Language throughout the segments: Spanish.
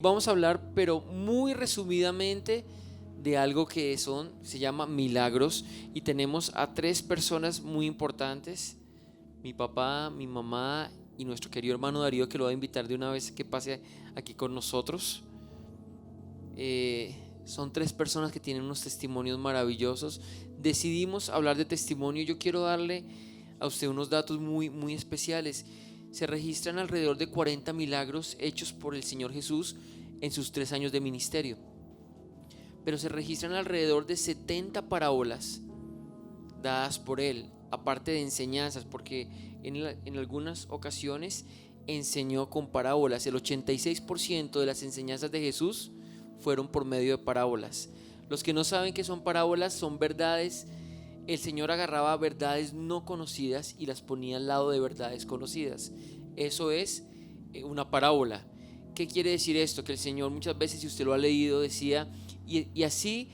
Vamos a hablar, pero muy resumidamente, de algo que se llama milagros, y tenemos a tres personas muy importantes: mi papá, mi mamá y nuestro querido hermano Darío, que lo voy a invitar de una vez que pase aquí con nosotros. Son tres personas que tienen unos testimonios maravillosos. Decidimos hablar de testimonio. Yo quiero darle a usted unos datos muy, muy especiales. Se registran alrededor de 40 milagros hechos por el Señor Jesús en sus 3 años de ministerio, pero se registran alrededor de 70 parábolas dadas por Él, aparte de enseñanzas, porque en algunas ocasiones enseñó con parábolas. El 86% de las enseñanzas de Jesús fueron por medio de parábolas. Los que no saben qué son parábolas, son verdades. El Señor agarraba verdades no conocidas y las ponía al lado de verdades conocidas. Eso es una parábola. ¿Qué quiere decir esto? Que el Señor muchas veces, si usted lo ha leído, decía: y así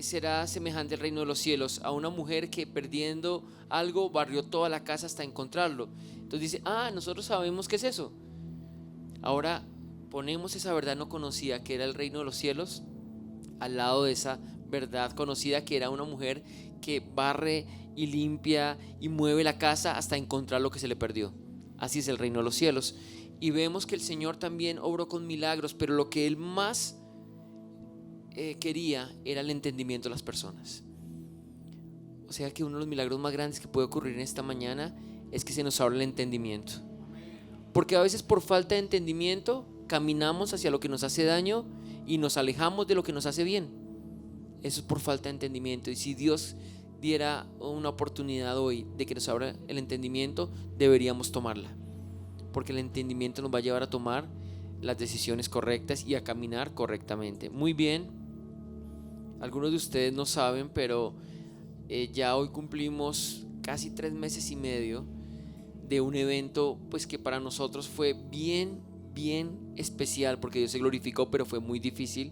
será semejante el reino de los cielos a una mujer que, perdiendo algo, barrió toda la casa hasta encontrarlo. Entonces dice: nosotros sabemos qué es eso. Ahora ponemos esa verdad no conocida, que era el reino de los cielos, al lado de esa verdad conocida, que era una mujer que barre y limpia y mueve la casa hasta encontrar lo que se le perdió. Así es el reino de los cielos. Y vemos que el Señor también obró con milagros, pero lo que Él más quería era el entendimiento de las personas. O sea que uno de los milagros más grandes que puede ocurrir en esta mañana es que se nos abra el entendimiento. Porque a veces, por falta de entendimiento, caminamos hacia lo que nos hace daño y nos alejamos de lo que nos hace bien. Eso es por falta de entendimiento. Y si Dios diera una oportunidad hoy de que nos abra el entendimiento, deberíamos tomarla, porque el entendimiento nos va a llevar a tomar las decisiones correctas y a caminar correctamente. Muy bien, algunos de ustedes no saben, pero ya hoy cumplimos casi 3 meses y medio de un evento, pues, que para nosotros fue bien, bien especial, porque Dios se glorificó, pero fue muy difícil.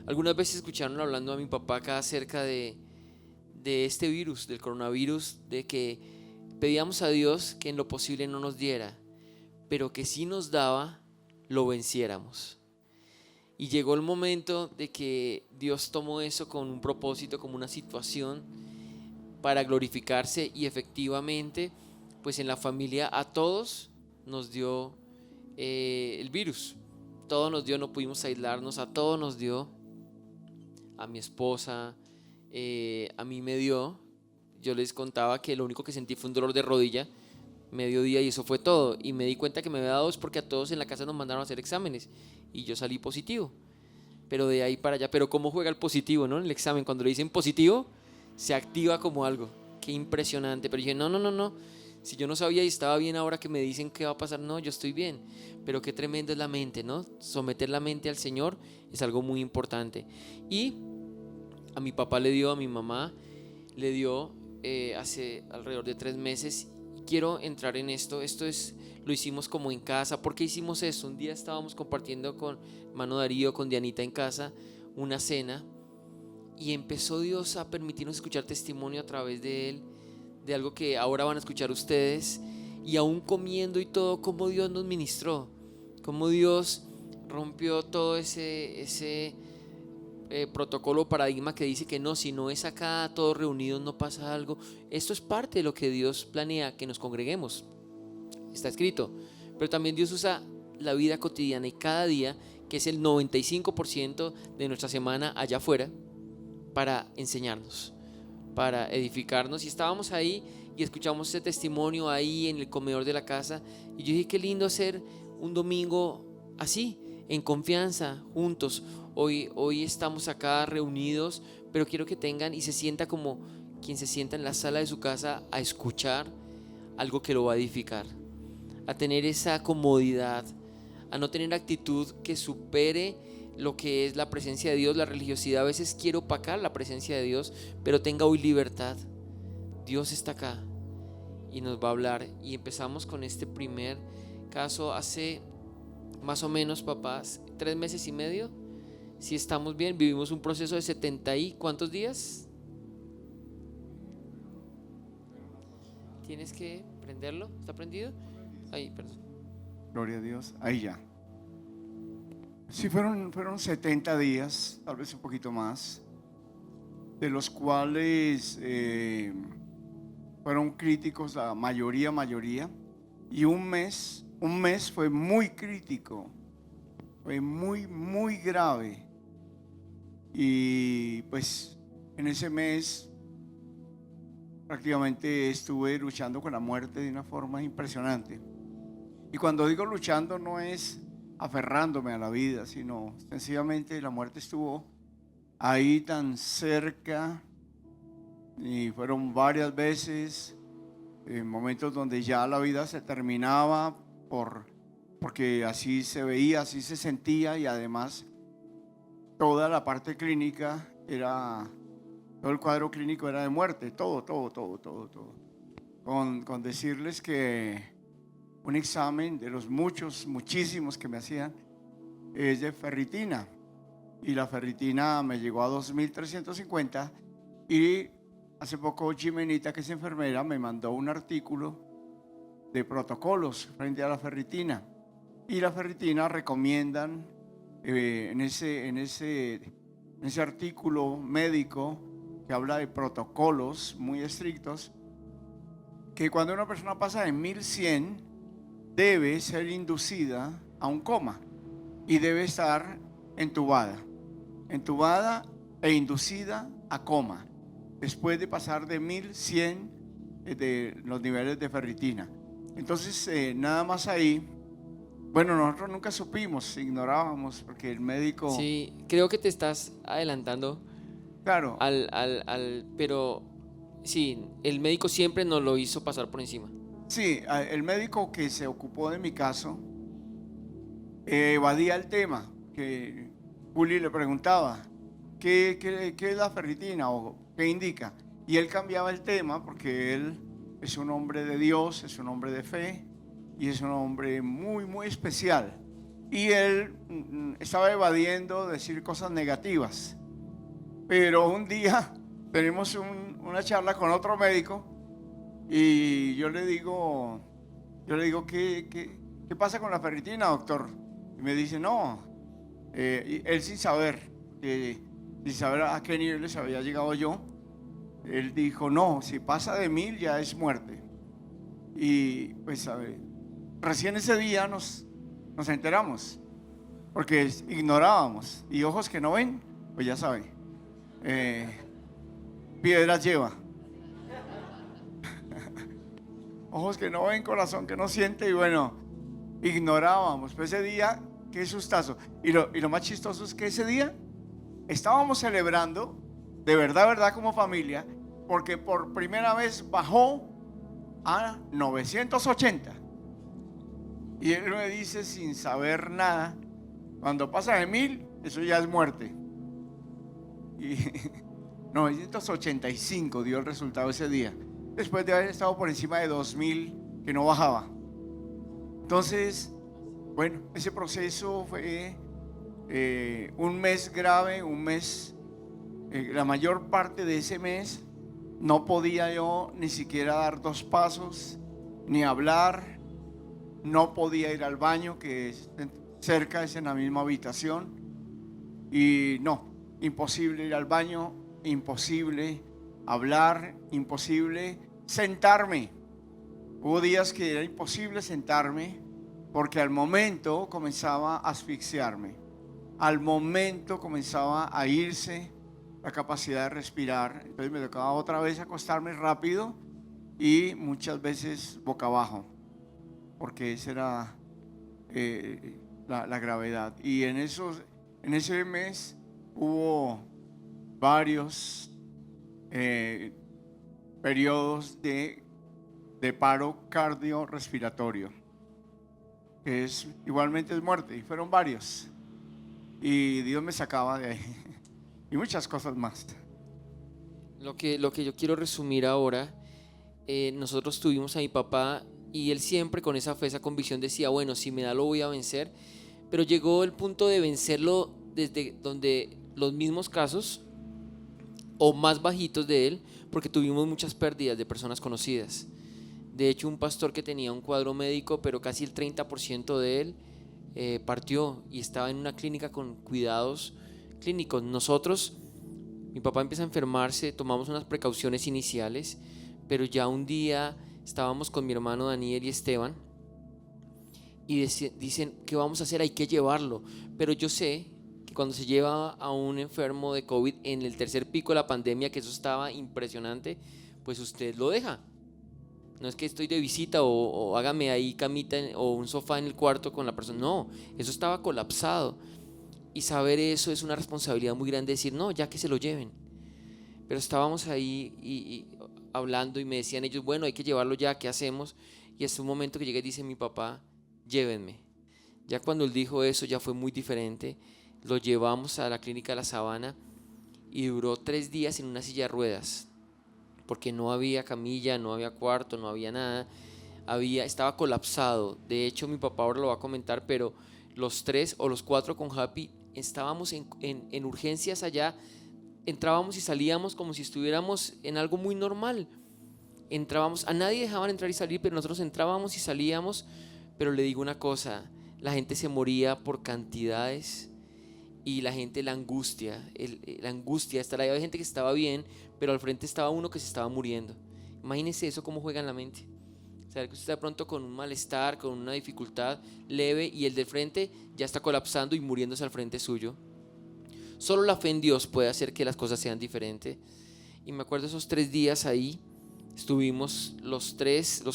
Algunas veces escucharon hablando a mi papá acá acerca de este virus, del coronavirus, de que pedíamos a Dios que en lo posible no nos diera, pero que si nos daba, lo venciéramos. Y llegó el momento de que Dios tomó eso con un propósito, como una situación para glorificarse, y efectivamente, pues en la familia a todos nos dio el virus. Todo nos dio, no pudimos aislarnos, a todos nos dio. A mi esposa, a mí me dio. Yo les contaba que lo único que sentí fue un dolor de rodilla mediodía, y eso fue todo. Y me di cuenta que me había dado es porque a todos en la casa nos mandaron a hacer exámenes y yo salí positivo. Pero de ahí para allá, pero cómo juega el positivo, ¿no? En el examen, cuando le dicen positivo, se activa como algo. Qué impresionante. Pero dije: no, no, no, no. Si yo no sabía y estaba bien, ahora que me dicen qué va a pasar, no, yo estoy bien. Pero qué tremendo es la mente, ¿no? Someter la mente al Señor es algo muy importante. Y a mi papá le dio, a mi mamá le dio hace alrededor de 3 meses. Quiero entrar en esto. Lo hicimos como en casa. ¿Por qué hicimos eso? Un día estábamos compartiendo con hermano Darío, con Dianita en casa, una cena, y empezó Dios a permitirnos escuchar testimonio a través de él, de algo que ahora van a escuchar ustedes. Y aún comiendo y todo, cómo Dios nos ministró, cómo Dios rompió todo ese protocolo, paradigma que dice que no, si no es acá todos reunidos no pasa algo. Esto es parte de lo que Dios planea, que nos congreguemos, está escrito. Pero también Dios usa la vida cotidiana y cada día, que es el 95% de nuestra semana allá afuera, para enseñarnos, para edificarnos. Y estábamos ahí y escuchamos ese testimonio ahí en el comedor de la casa, y yo dije: qué lindo hacer un domingo así, en confianza, juntos. Hoy estamos acá reunidos, pero quiero que tengan y se sienta como quien se sienta en la sala de su casa a escuchar algo que lo va a edificar, a tener esa comodidad, a no tener actitud que supere lo que es la presencia de Dios. La religiosidad a veces quiere opacar la presencia de Dios, pero tenga hoy libertad. Dios está acá y nos va a hablar. Y empezamos con este primer caso hace más o menos, papás, 3 meses y medio. Si estamos bien, vivimos un proceso de 70 y ¿cuántos días? Tienes que prenderlo. ¿Está prendido? Ahí, perdón. Gloria a Dios. Ahí ya. Sí, fueron 70 días, tal vez un poquito más, de los cuales fueron críticos la mayoría, y un mes fue muy crítico, fue muy grave. Y pues en ese mes prácticamente estuve luchando con la muerte de una forma impresionante. Y cuando digo luchando no es aferrándome a la vida, sino sencillamente la muerte estuvo ahí tan cerca y fueron varias veces, en momentos donde ya la vida se terminaba porque así se veía, así se sentía, y además toda la parte clínica todo el cuadro clínico era de muerte, todo. Con decirles que un examen de los muchísimos que me hacían es de ferritina, y la ferritina me llegó a 2.350, y hace poco Jimenita, que es enfermera, me mandó un artículo de protocolos frente a la ferritina, y la ferritina recomiendan en ese artículo médico que habla de protocolos muy estrictos, que cuando una persona pasa de 1100 debe ser inducida a un coma y debe estar entubada e inducida a coma después de pasar de 1100 de los niveles de ferritina. Entonces, nada más ahí, bueno, nosotros nunca supimos, ignorábamos, porque el médico, Sí, creo que te estás adelantando claro, pero sí, el médico siempre nos lo hizo pasar por encima. sí, el médico que se ocupó de mi caso evadía el tema, que Juli le preguntaba, ¿qué es la ferritina o qué indica? Y él cambiaba el tema porque él es un hombre de Dios, es un hombre de fe y es un hombre muy especial. Y él estaba evadiendo decir cosas negativas. Pero un día tenemos una charla con otro médico y yo le digo, ¿qué pasa con la ferritina, doctor? Y me dice, no, y él sin saber a qué niveles había llegado yo, él dijo, no, si pasa de 1000 ya es muerte. Y pues recién ese día nos enteramos, porque ignorábamos, y ojos que no ven, pues ya saben, piedras lleva. Ojos que no ven, corazón que no siente, y bueno, ignorábamos. Pues ese día, qué sustazo. Y lo más chistoso es que ese día estábamos celebrando, de verdad, como familia, porque por primera vez bajó a 980. Y él me dice, sin saber nada, cuando pasa de 1000, eso ya es muerte. Y 985 dio el resultado ese día, después de haber estado por encima de 2000, que no bajaba. Entonces, bueno, ese proceso fue un mes grave, un mes, la mayor parte de ese mes no podía yo ni siquiera dar 2 pasos, ni hablar, no podía ir al baño, que es cerca, es en la misma habitación, y no, imposible ir al baño, imposible hablar, imposible sentarme. Hubo días que era imposible sentarme porque al momento comenzaba a asfixiarme, al momento comenzaba a irse la capacidad de respirar. Entonces me tocaba otra vez acostarme rápido y muchas veces boca abajo, porque esa era la gravedad. Y en ese mes hubo varios periodos de paro cardiorrespiratorio, que igualmente es muerte, y fueron varios, y Dios me sacaba de ahí y muchas cosas más. Lo que yo quiero resumir ahora, nosotros tuvimos a mi papá y él siempre con esa fe, esa convicción decía, bueno, si me da lo voy a vencer, pero llegó el punto de vencerlo desde donde los mismos casos o más bajitos de él, porque tuvimos muchas pérdidas de personas conocidas. De hecho, un pastor que tenía un cuadro médico, pero casi el 30% de él partió y estaba en una clínica con cuidados clínicos. Nosotros, mi papá empieza a enfermarse, tomamos unas precauciones iniciales, pero ya un día estábamos con mi hermano Daniel y Esteban y dicen, ¿qué vamos a hacer? Hay que llevarlo. Pero yo sé que cuando se lleva a un enfermo de COVID en el tercer pico de la pandemia, que eso estaba impresionante, pues usted lo deja. No es que estoy de visita o hágame ahí camita o un sofá en el cuarto con la persona. No, eso estaba colapsado. Y saber eso es una responsabilidad muy grande, decir, no, ya que se lo lleven. Pero estábamos ahí y hablando y me decían ellos, bueno, hay que llevarlo ya, ¿qué hacemos? Y hasta un momento que llegué dice mi papá, llévenme. Ya cuando él dijo eso ya fue muy diferente. Lo llevamos a la clínica de la Sabana y duró 3 días en una silla de ruedas, porque no había camilla, no había cuarto, no había nada. Estaba colapsado. De hecho, mi papá ahora lo va a comentar, pero los 3 o los 4 con Happy estábamos en urgencias allá. Entrábamos y salíamos como si estuviéramos en algo muy normal. Entrábamos, a nadie dejaban entrar y salir, pero nosotros entrábamos y salíamos. Pero le digo una cosa, la gente se moría por cantidades y la gente, la angustia estar ahí. Había gente que estaba bien, pero al frente estaba uno que se estaba muriendo. Imagínense eso, cómo juega en la mente. Saber que usted está de pronto con un malestar, con una dificultad leve y el del frente ya está colapsando y muriéndose al frente suyo. Solo la fe en Dios puede hacer que las cosas sean diferentes. Y me acuerdo esos 3 días ahí, estuvimos los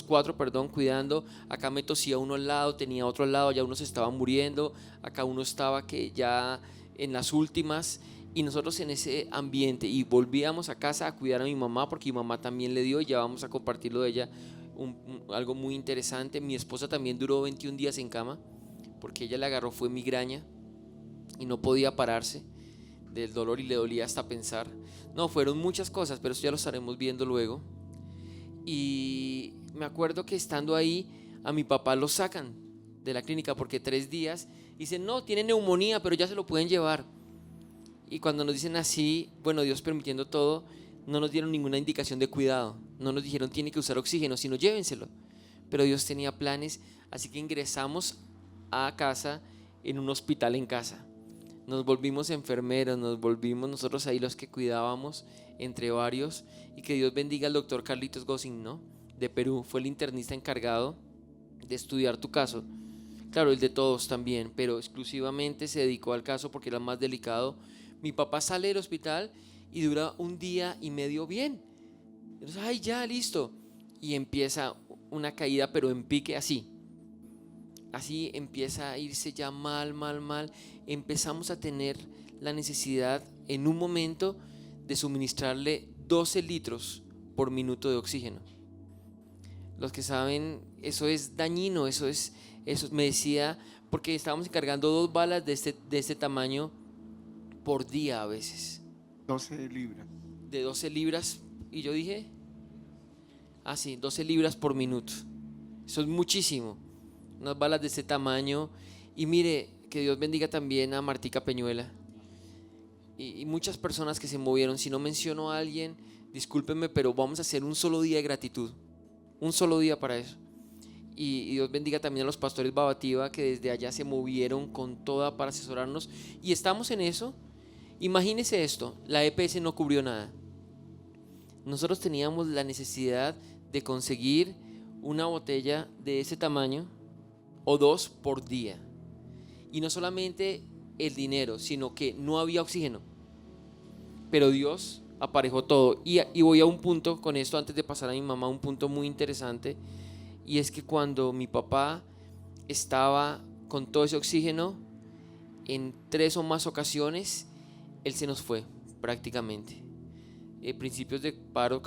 4, cuidando. Acá me tosía uno al lado, tenía otro al lado, ya uno se estaba muriendo, acá uno estaba que ya en las últimas, y nosotros en ese ambiente, y volvíamos a casa a cuidar a mi mamá, porque mi mamá también le dio, y ya vamos a compartirlo de ella, algo muy interesante. Mi esposa también duró 21 días en cama, porque ella le agarró, fue migraña, y no podía pararse del dolor y le dolía hasta pensar. No, fueron muchas cosas, pero eso ya lo estaremos viendo luego. Y me acuerdo que estando ahí a mi papá lo sacan de la clínica porque 3 días dicen, no, tiene neumonía, pero ya se lo pueden llevar. Y cuando nos dicen así, bueno, Dios permitiendo todo, no nos dieron ninguna indicación de cuidado, no nos dijeron tiene que usar oxígeno, sino llévenselo. Pero Dios tenía planes, así que ingresamos a casa en un hospital en casa. Nos volvimos enfermeros, nos volvimos nosotros ahí los que cuidábamos entre varios. Y que Dios bendiga al doctor Carlitos Gossing, ¿no? De Perú, fue el internista encargado de estudiar tu caso. Claro, el de todos también, pero exclusivamente se dedicó al caso porque era más delicado. Mi papá sale del hospital y dura 1 día y medio bien. Entonces, ay, ya, listo. Y empieza una caída, pero en pique, así empieza a irse ya mal. Empezamos a tener la necesidad en un momento de suministrarle 12 litros por minuto de oxígeno. Los que saben, eso es dañino, eso me decía, porque estábamos encargando 2 balas de este tamaño por día a veces. 12 libras. De 12 libras, y yo dije, 12 libras por minuto. Eso es muchísimo. Unas balas de este tamaño. Y mire, que Dios bendiga también a Martica Peñuela y muchas personas que se movieron. Si no menciono a alguien, discúlpenme, pero vamos a hacer un solo día de gratitud, un solo día para eso. Y Dios bendiga también a los pastores Babativa, que desde allá se movieron con toda para asesorarnos, y estamos en eso. Imagínense esto, la EPS no cubrió nada. Nosotros teníamos la necesidad de conseguir una botella de ese tamaño o 2 por día. Y no solamente el dinero, sino que no había oxígeno. Pero Dios aparejó todo. Y voy a un punto con esto antes de pasar a mi mamá, un punto muy interesante. Y es que cuando mi papá estaba con todo ese oxígeno, en 3 o más ocasiones, él se nos fue prácticamente. Principios de paro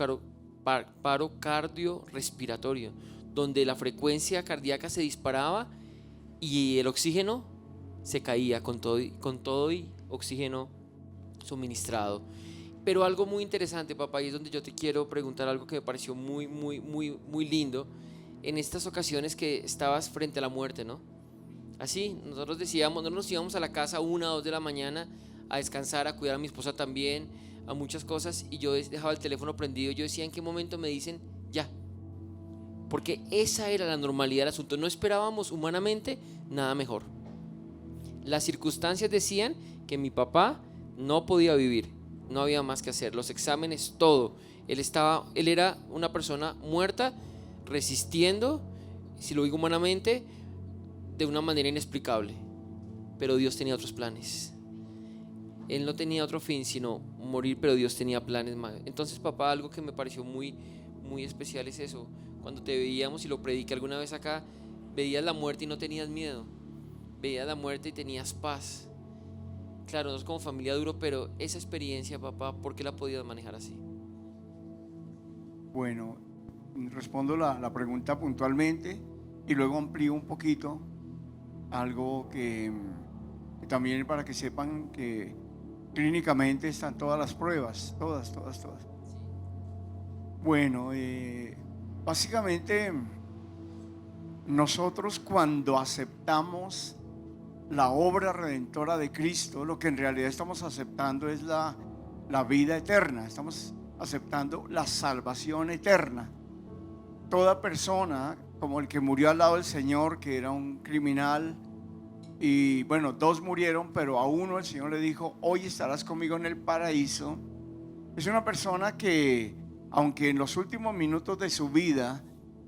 cardiorrespiratorio, donde la frecuencia cardíaca se disparaba y el oxígeno se caía con todo y oxígeno suministrado. Pero algo muy interesante, papá, y es donde yo te quiero preguntar algo que me pareció muy lindo. En estas ocasiones que estabas frente a la muerte, ¿no? Así, nosotros decíamos, no nos íbamos a la casa 1 o 2 de la mañana a descansar, a cuidar a mi esposa también, a muchas cosas, y yo dejaba el teléfono prendido. Yo decía, ¿en qué momento me dicen ya? Porque esa era la normalidad del asunto. No esperábamos humanamente nada mejor. Las circunstancias decían que mi papá no podía vivir, no había más que hacer, los exámenes, todo. Él era una persona muerta, resistiendo, si lo digo humanamente, de una manera inexplicable. Pero Dios tenía otros planes. Él no tenía otro fin sino morir, pero Dios tenía planes más. Entonces, papá, algo que me pareció muy, muy especial es eso. Cuando te veíamos, y lo prediqué alguna vez acá, veías la muerte y no tenías miedo. Veías la muerte y tenías paz. Claro, no es como familia duro, pero esa experiencia, papá, ¿por qué la podías manejar así? Bueno, respondo la pregunta puntualmente y luego amplío un poquito algo que también para que sepan que clínicamente están todas las pruebas, todas. Bueno, básicamente nosotros cuando aceptamos la obra redentora de Cristo, lo que en realidad estamos aceptando es la vida eterna, estamos aceptando la salvación eterna. Toda persona, como el que murió al lado del Señor, que era un criminal, y bueno, 2 murieron, pero a uno el Señor le dijo: hoy estarás conmigo en el paraíso. Es una persona que, aunque en los últimos minutos de su vida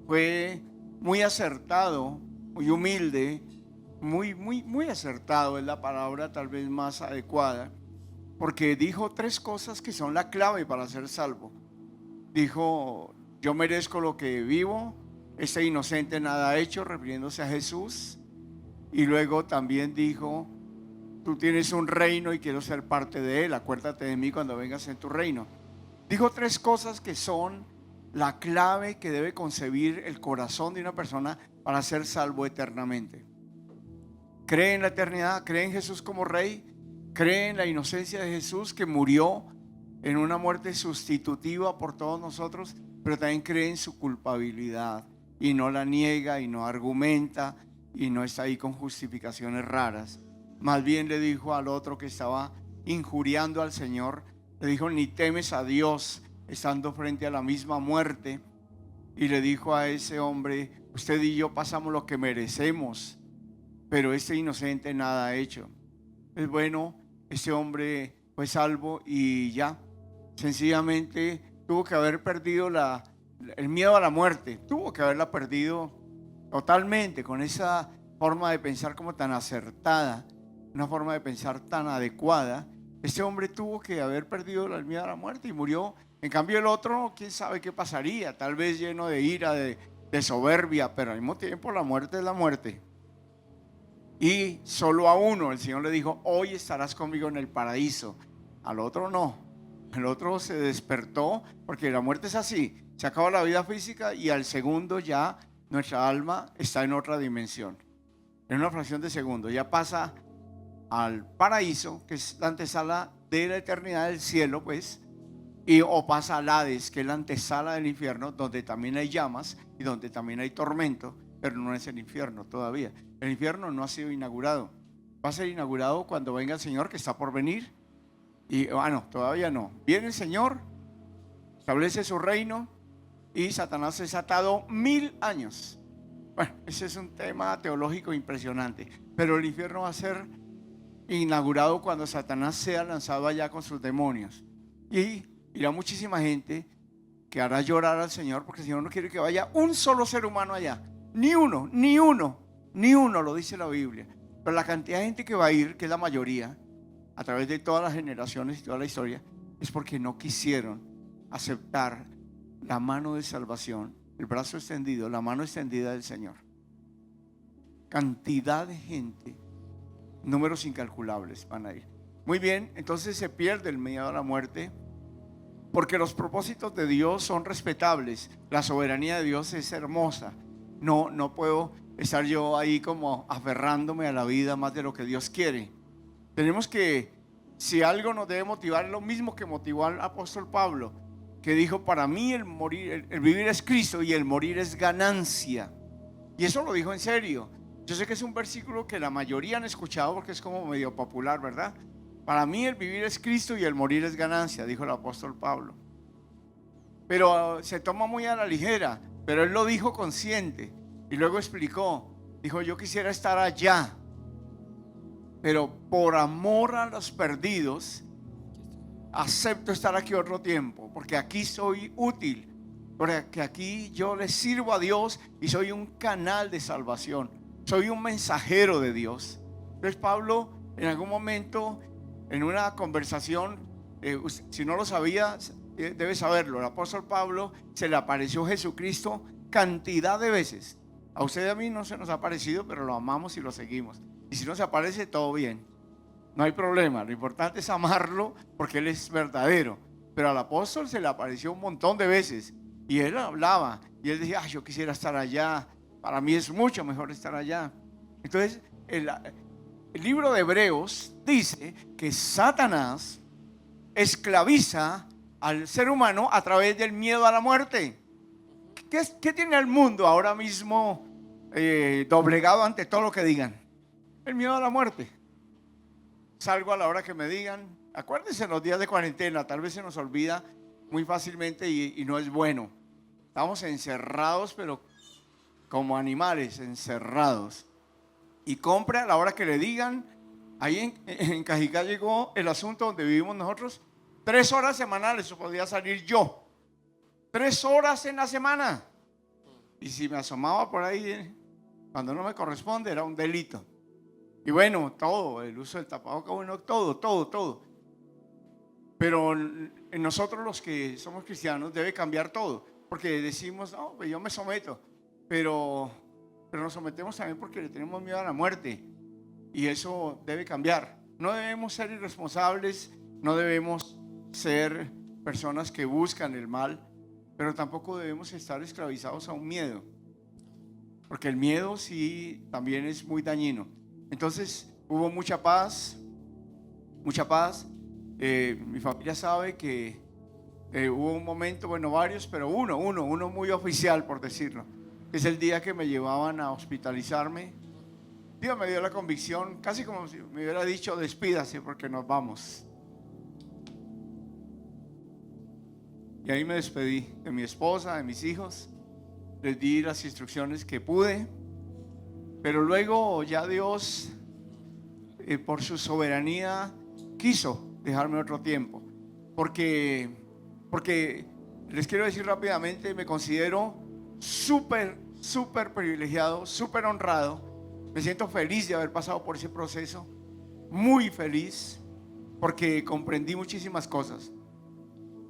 fue muy acertado, muy humilde, muy acertado es la palabra tal vez más adecuada, porque dijo 3 cosas que son la clave para ser salvo. Dijo: yo merezco lo que vivo, este inocente nada ha hecho, refiriéndose a Jesús. Y luego también dijo: tú tienes un reino y quiero ser parte de él, acuérdate de mí cuando vengas en tu reino. Dijo 3 cosas que son la clave que debe concebir el corazón de una persona para ser salvo eternamente. Cree en la eternidad, cree en Jesús como rey, cree en la inocencia de Jesús, que murió en una muerte sustitutiva por todos nosotros, pero también cree en su culpabilidad y no la niega y no argumenta y no está ahí con justificaciones raras. Más bien le dijo al otro que estaba injuriando al Señor, le dijo: ni temes a Dios estando frente a la misma muerte. Y le dijo a ese hombre: usted y yo pasamos lo que merecemos, pero este inocente nada ha hecho. Es bueno, este hombre fue salvo y ya, sencillamente tuvo que haber perdido el miedo a la muerte, tuvo que haberla perdido totalmente, con esa forma de pensar como tan acertada, una forma de pensar tan adecuada. Este hombre tuvo que haber perdido el miedo a la muerte y murió. En cambio el otro, quién sabe qué pasaría, tal vez lleno de ira, de soberbia, pero al mismo tiempo la muerte es la muerte. Y solo a uno el Señor le dijo: hoy estarás conmigo en el paraíso. Al otro no. El otro se despertó, porque la muerte es así: se acaba la vida física y al segundo ya nuestra alma está en otra dimensión. En una fracción de segundo ya pasa al paraíso, que es la antesala de la eternidad del cielo, pues, o pasa al Hades, que es la antesala del infierno, donde también hay llamas y donde también hay tormento, pero no es el infierno todavía. El infierno no ha sido inaugurado. Va a ser inaugurado cuando venga el Señor, que está por venir. Y bueno, todavía no. Viene el Señor, establece su reino y Satanás es atado 1000 años. Bueno, ese es un tema teológico impresionante. Pero el infierno va a ser inaugurado cuando Satanás sea lanzado allá con sus demonios. Y irá muchísima gente que hará llorar al Señor, porque el Señor no quiere que vaya un solo ser humano allá. Ni uno, lo dice la Biblia. Pero la cantidad de gente que va a ir, que es la mayoría, a través de todas las generaciones y toda la historia, es porque no quisieron aceptar la mano de salvación, el brazo extendido, la mano extendida del Señor. Cantidad de gente, números incalculables van a ir. Muy bien, entonces se pierde el miedo a la muerte, porque los propósitos de Dios son respetables. La soberanía de Dios es hermosa. No puedo estar yo ahí como aferrándome a la vida más de lo que Dios quiere. Tenemos que, si algo nos debe motivar, es lo mismo que motivó al apóstol Pablo, que dijo: para mí el vivir es Cristo y el morir es ganancia. Y eso lo dijo en serio. Yo sé que es un versículo que la mayoría han escuchado porque es como medio popular, ¿verdad? Para mí el vivir es Cristo y el morir es ganancia, dijo el apóstol Pablo. Pero se toma muy a la ligera, pero él lo dijo consciente y luego explicó. Dijo: yo quisiera estar allá. pero por amor a los perdidos, acepto estar aquí otro tiempo, porque aquí soy útil, porque aquí yo le sirvo a Dios y soy un canal de salvación, soy un mensajero de Dios. Entonces Pablo, en algún momento, en una conversación, si no lo sabía, debe saberlo, el apóstol Pablo se le apareció Jesucristo cantidad de veces. A usted y a mí no se nos ha aparecido, pero lo amamos y lo seguimos. Y si no se aparece, todo bien, no hay problema. Lo importante es amarlo porque Él es verdadero. Pero al apóstol se le apareció un montón de veces y él hablaba y él decía: yo quisiera estar allá, para mí es mucho mejor estar allá. Entonces el libro de Hebreos dice que Satanás esclaviza al ser humano a través del miedo a la muerte. ¿Qué tiene el mundo ahora mismo doblegado ante todo lo que digan? El miedo a la muerte. Salgo a la hora que me digan. Acuérdense, en los días de cuarentena tal vez se nos olvida muy fácilmente y no es bueno. Estamos encerrados, pero como animales encerrados. Y compre a la hora que le digan. Ahí en Cajicá llegó el asunto donde vivimos nosotros. 3 horas semanales, eso podía salir yo. 3 horas en la semana. Y si me asomaba por ahí cuando no me corresponde, era un delito. Y bueno, todo, el uso del tapabocas, bueno, todo. Pero en nosotros los que somos cristianos debe cambiar todo. Porque decimos: no, pues yo me someto. Pero nos sometemos también porque le tenemos miedo a la muerte. Y eso debe cambiar. No debemos ser irresponsables, no debemos ser personas que buscan el mal, pero tampoco debemos estar esclavizados a un miedo, porque el miedo sí también es muy dañino. Entonces hubo mucha paz. Mi familia sabe que hubo un momento, bueno, varios, pero uno muy oficial, por decirlo, que es el día que me llevaban a hospitalizarme. Dios me dio la convicción, casi como si me hubiera dicho: despídase porque nos vamos. Y ahí me despedí de mi esposa, de mis hijos. Les di las instrucciones que pude. Pero luego ya Dios, por su soberanía, quiso dejarme otro tiempo. Porque les quiero decir rápidamente, me considero súper privilegiado, súper honrado. Me siento feliz de haber pasado por ese proceso, muy feliz, porque comprendí muchísimas cosas.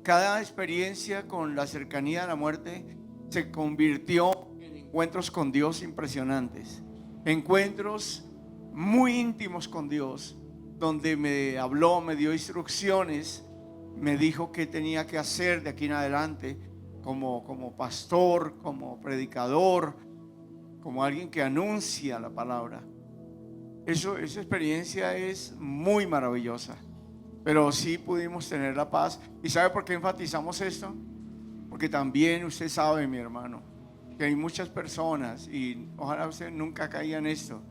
Cada experiencia con la cercanía a la muerte se convirtió en encuentros con Dios impresionantes, encuentros muy íntimos con Dios, donde me habló, me dio instrucciones, me dijo qué tenía que hacer de aquí en adelante, como pastor, como predicador, como alguien que anuncia la palabra. Esa experiencia es muy maravillosa. Pero sí pudimos tener la paz. ¿Y sabe por qué enfatizamos esto? Porque también usted sabe, mi hermano, que hay muchas personas, y ojalá usted nunca caiga en esto,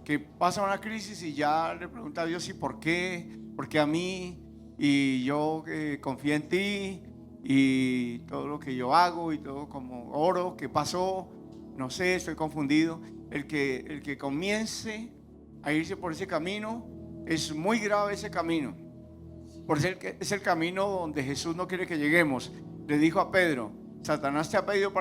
que pasa una crisis y ya le pregunta a Dios: ¿y por qué? ¿Por qué a mí? Y yo confío en ti, y todo lo que yo hago y todo como oro, ¿qué pasó? No sé, estoy confundido. El que comience a irse por ese camino, es muy grave ese camino. Por eso es el camino donde Jesús no quiere que lleguemos. Le dijo a Pedro: Satanás te ha pedido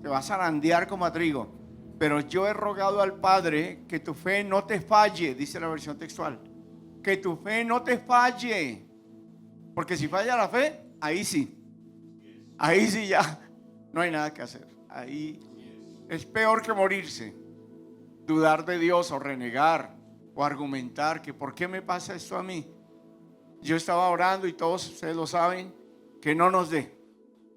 te va a zarandear como a trigo, pero yo he rogado al Padre que tu fe no te falle, dice la versión textual. Que tu fe no te falle. Porque si falla la fe, ahí sí ya no hay nada que hacer. Ahí es peor que morirse. Dudar de Dios o renegar o argumentar que ¿por qué me pasa esto a mí? Yo estaba orando, y todos ustedes lo saben, que no nos dé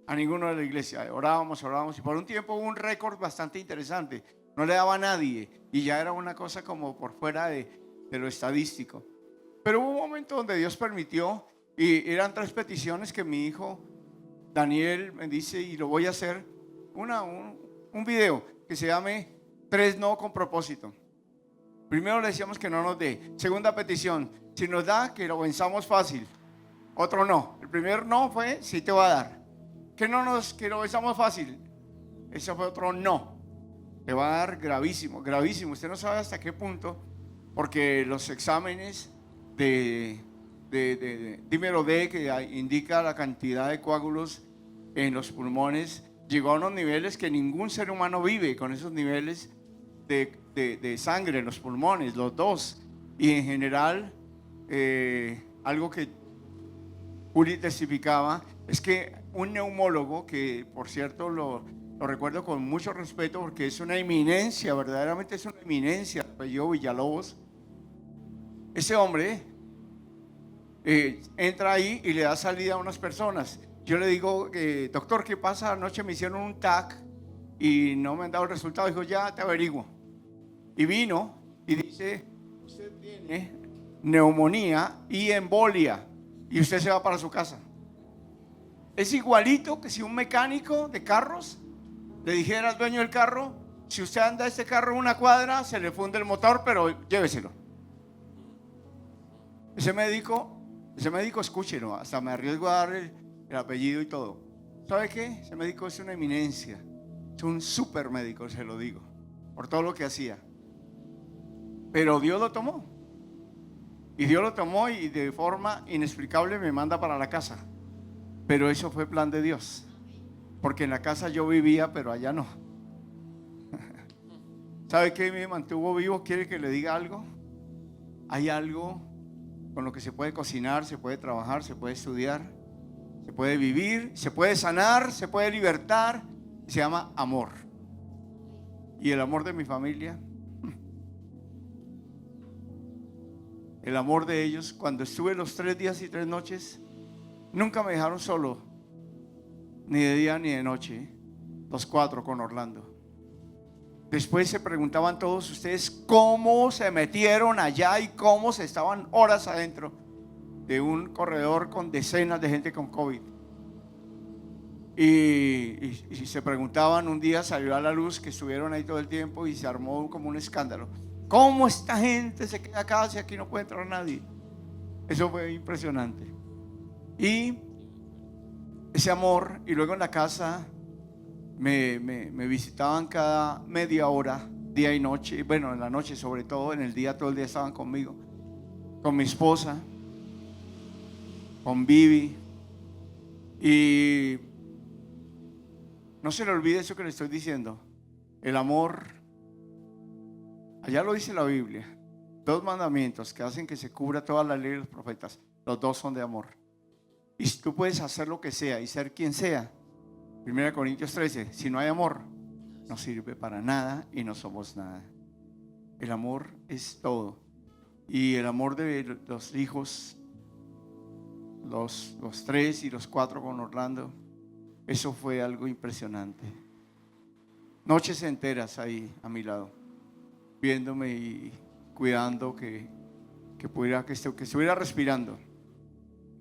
a ninguno de la iglesia. Orábamos y por un tiempo hubo un récord bastante interesante. No le daba a nadie y ya era una cosa como por fuera de lo estadístico. Pero hubo un momento donde Dios permitió, y eran 3 peticiones que mi hijo Daniel me dice, y lo voy a hacer, un video que se llame 3 no con propósito. Primero le decíamos que no nos dé. Segunda petición: si nos da, que lo venzamos fácil. Otro no. El primer no fue: sí te va a dar. Que lo venzamos fácil. Ese fue otro no. Te va a dar gravísimo. Usted no sabe hasta qué punto porque los exámenes de dímero D, que indica la cantidad de coágulos en los pulmones, llegó a unos niveles que ningún ser humano vive con esos niveles de sangre en los pulmones, los dos. Y en general, algo que Juli testificaba es que un neumólogo, que por cierto lo recuerdo con mucho respeto porque es una eminencia, verdaderamente es una eminencia, apellido Villalobos, ese hombre entra ahí y le da salida a unas personas. Yo le digo, doctor, ¿qué pasa? Anoche me hicieron un TAC y no me han dado el resultado. Dijo, ya te averiguo. Y vino y dice, usted tiene neumonía y embolia y usted se va para su casa. Es igualito que si un mecánico de carros le dijera al dueño del carro, si usted anda este carro una cuadra, se le funde el motor, pero lléveselo. Ese médico, escúchelo, hasta me arriesgo a dar el apellido y todo. ¿Sabe qué? Ese médico es una eminencia, es un super médico, se lo digo, por todo lo que hacía. Pero Dios lo tomó. Y Dios lo tomó y de forma inexplicable me manda para la casa. Pero eso fue plan de Dios. Porque en la casa yo vivía, pero allá no. ¿Sabe qué me mantuvo vivo? ¿Quiere que le diga algo? Hay algo con lo que se puede cocinar, se puede trabajar, se puede estudiar, se puede vivir, se puede sanar, se puede libertar. Se llama amor. Y el amor de mi familia, el amor de ellos, cuando estuve los 3 días y 3 noches, nunca me dejaron solo, ni de día ni de noche, los 4 con Orlando. Después se preguntaban todos ustedes cómo se metieron allá y cómo se estaban horas adentro de un corredor con decenas de gente con COVID. Y se preguntaban, un día salió a la luz que estuvieron ahí todo el tiempo y se armó como un escándalo. ¿Cómo esta gente se queda acá si aquí no puede entrar nadie? Eso fue impresionante. Y ese amor, y luego en la casa me visitaban cada media hora, día y noche. Bueno, en la noche sobre todo, en el día todo el día estaban conmigo, con mi esposa, con Vivi. Y no se le olvide eso que le estoy diciendo. El amor, allá lo dice la Biblia, 2 mandamientos que hacen que se cubra toda la ley de los profetas. Los 2 son de amor. Y tú puedes hacer lo que sea y ser quien sea. 1 Corintios 13, si no hay amor, no sirve para nada y no somos nada. El amor es todo. Y el amor de los hijos, los 3 y los 4 con Orlando, eso fue algo impresionante. Noches enteras ahí a mi lado, viéndome y cuidando que estuviera respirando.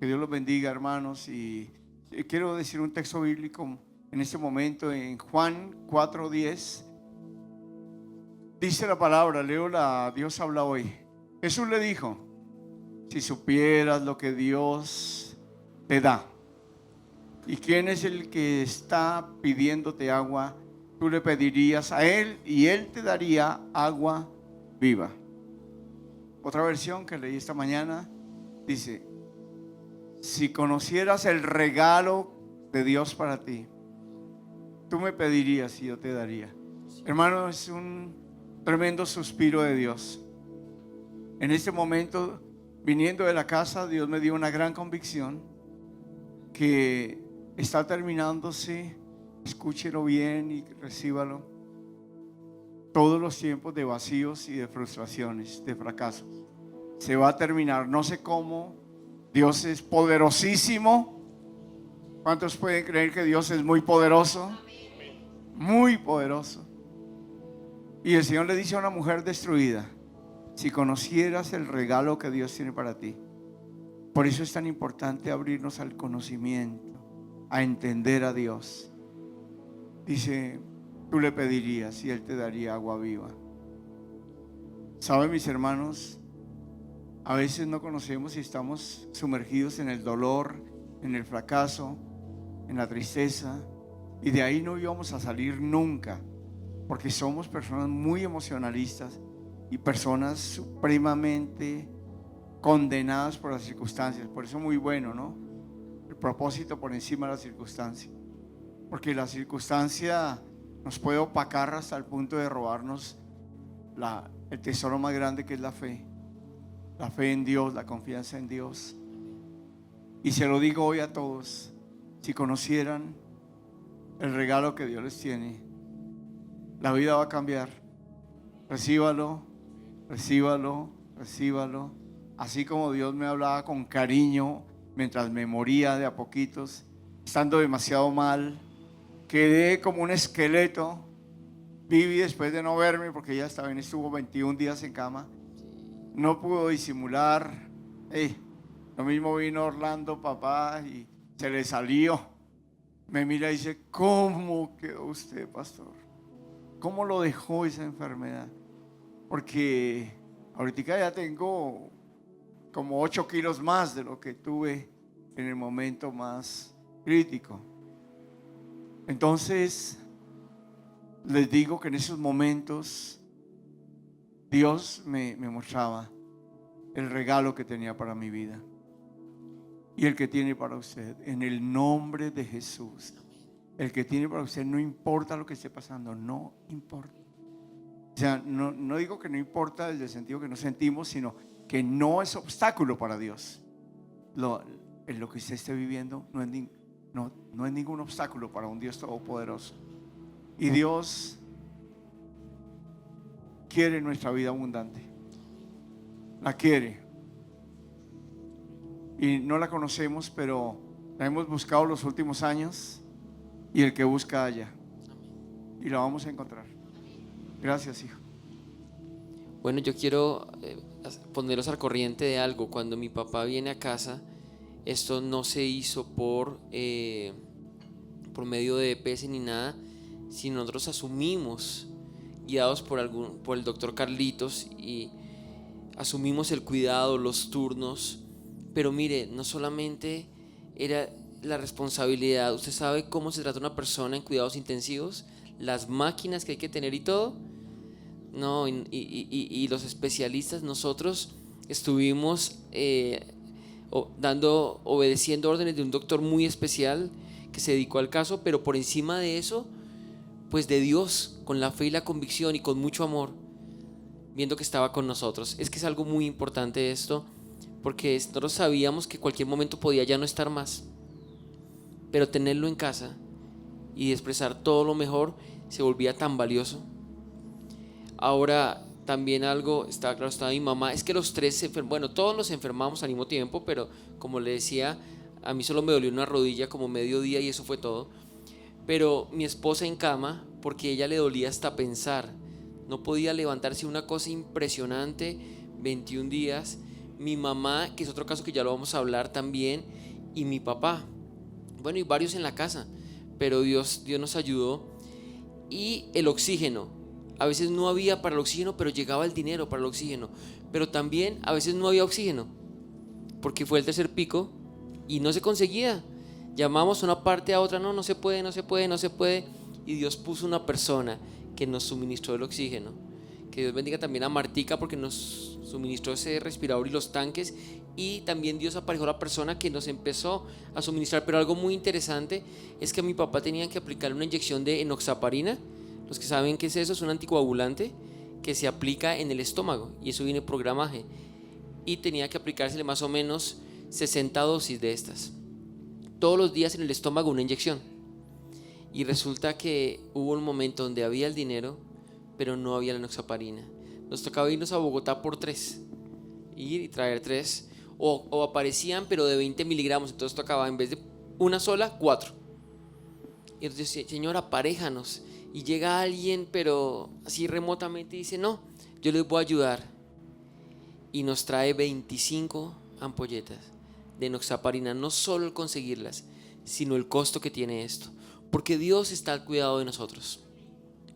Que Dios los bendiga, hermanos. Y quiero decir un texto bíblico en este momento en Juan 4:10. Dice la palabra, leo la Dios habla hoy. Jesús le dijo, si supieras lo que Dios te da y quién es el que está pidiéndote agua, tú le pedirías a Él y Él te daría agua viva. Otra versión que leí esta mañana dice, si conocieras el regalo de Dios para ti, tú me pedirías y yo te daría. Hermano, es un tremendo suspiro de Dios. En este momento, viniendo de la casa, Dios me dio una gran convicción que está terminándose, escúchelo bien y recíbalo, todos los tiempos de vacíos y de frustraciones, de fracasos. Se va a terminar, no sé cómo. Dios es poderosísimo. ¿Cuántos pueden creer que Dios es muy poderoso? Muy poderoso. Y el Señor le dice a una mujer destruida, si conocieras el regalo que Dios tiene para ti. Por eso es tan importante abrirnos al conocimiento, a entender a Dios. Dice, tú le pedirías y Él te daría agua viva. ¿Saben, mis hermanos? A veces no conocemos y estamos sumergidos en el dolor, en el fracaso, en la tristeza, y de ahí no íbamos a salir nunca, porque somos personas muy emocionalistas y personas supremamente condenadas por las circunstancias. Por eso muy bueno, ¿no? El propósito por encima de la circunstancia. Porque la circunstancia nos puede opacar hasta el punto de robarnos el tesoro más grande, que es la fe. La fe en Dios, la confianza en Dios. Y se lo digo hoy a todos: si conocieran el regalo que Dios les tiene, la vida va a cambiar. Recíbalo, recíbalo, recíbalo. Así como Dios me hablaba con cariño mientras me moría de a poquitos, estando demasiado mal, quedé como un esqueleto. Viví después de no verme, porque ella también estuvo 21 días en cama. No pudo disimular. Lo mismo vino Orlando, papá, y se le salió. Me mira y dice: ¿cómo quedó usted, pastor? ¿Cómo lo dejó esa enfermedad? Porque ahorita ya tengo como 8 kilos más de lo que tuve en el momento más crítico. Entonces, les digo que en esos momentos Dios me mostraba el regalo que tenía para mi vida y el que tiene para usted, en el nombre de Jesús. El que tiene para usted, no importa lo que esté pasando, no importa. O sea, no digo que no importa el sentido que no sentimos, sino que no es obstáculo para Dios. Lo que usted esté viviendo no es ningún obstáculo para un Dios todopoderoso. Y Dios quiere nuestra vida abundante. La quiere. Y no la conocemos, pero la hemos buscado los últimos años. Y el que busca halla. Y la vamos a encontrar. Gracias, hijo. Bueno, yo quiero ponerlos al corriente de algo. Cuando mi papá viene a casa, esto no se hizo por medio de EPS ni nada, sino nosotros asumimos, guiados por el doctor Carlitos, y asumimos el cuidado, los turnos. Pero mire, no solamente era la responsabilidad. Usted sabe cómo se trata una persona en cuidados intensivos, las máquinas que hay que tener y todo. No, y los especialistas, nosotros estuvimos obedeciendo órdenes de un doctor muy especial que se dedicó al caso, pero por encima de eso, pues de Dios, con la fe y la convicción y con mucho amor, viendo que estaba con nosotros. Es que es algo muy importante esto, porque nosotros sabíamos que cualquier momento podía ya no estar más, pero tenerlo en casa y expresar todo lo mejor se volvía tan valioso. Ahora también algo, estaba mi mamá, es que los tres todos nos enfermamos al mismo tiempo, pero como le decía, a mí solo me dolió una rodilla como medio día y eso fue todo. Pero mi esposa en cama, porque ella le dolía hasta pensar, no podía levantarse, una cosa impresionante, 21 días. Mi mamá, que es otro caso que ya lo vamos a hablar también, y mi papá, bueno, y varios en la casa, pero Dios nos ayudó. Y el oxígeno, a veces no había para el oxígeno, pero llegaba el dinero para el oxígeno. Pero también a veces no había oxígeno, porque fue el tercer pico y no se conseguía. Llamamos una parte a otra, no se puede. Y Dios puso una persona que nos suministró el oxígeno. Que Dios bendiga también a Martica, porque nos suministró ese respirador y los tanques. Y también Dios aparejó la persona que nos empezó a suministrar. Pero algo muy interesante es que a mi papá tenían que aplicar una inyección de enoxaparina. Los que saben qué es eso, es un anticoagulante que se aplica en el estómago, y eso viene por gramaje. Y tenía que aplicársele más o menos 60 dosis de estas. Todos los días en el estómago una inyección. Y resulta que hubo un momento donde había el dinero, pero no había la enoxaparina. Nos tocaba irnos a Bogotá por 3, ir y traer 3, o aparecían pero de 20 miligramos, entonces tocaba en vez de una sola, 4. Y entonces decía: Señor, aparéjanos. Y llega alguien, pero así remotamente, y dice: no, yo les voy a ayudar. Y nos trae 25 ampolletas de enoxaparina. No solo el conseguirlas, sino el costo que tiene esto. Porque Dios está al cuidado de nosotros,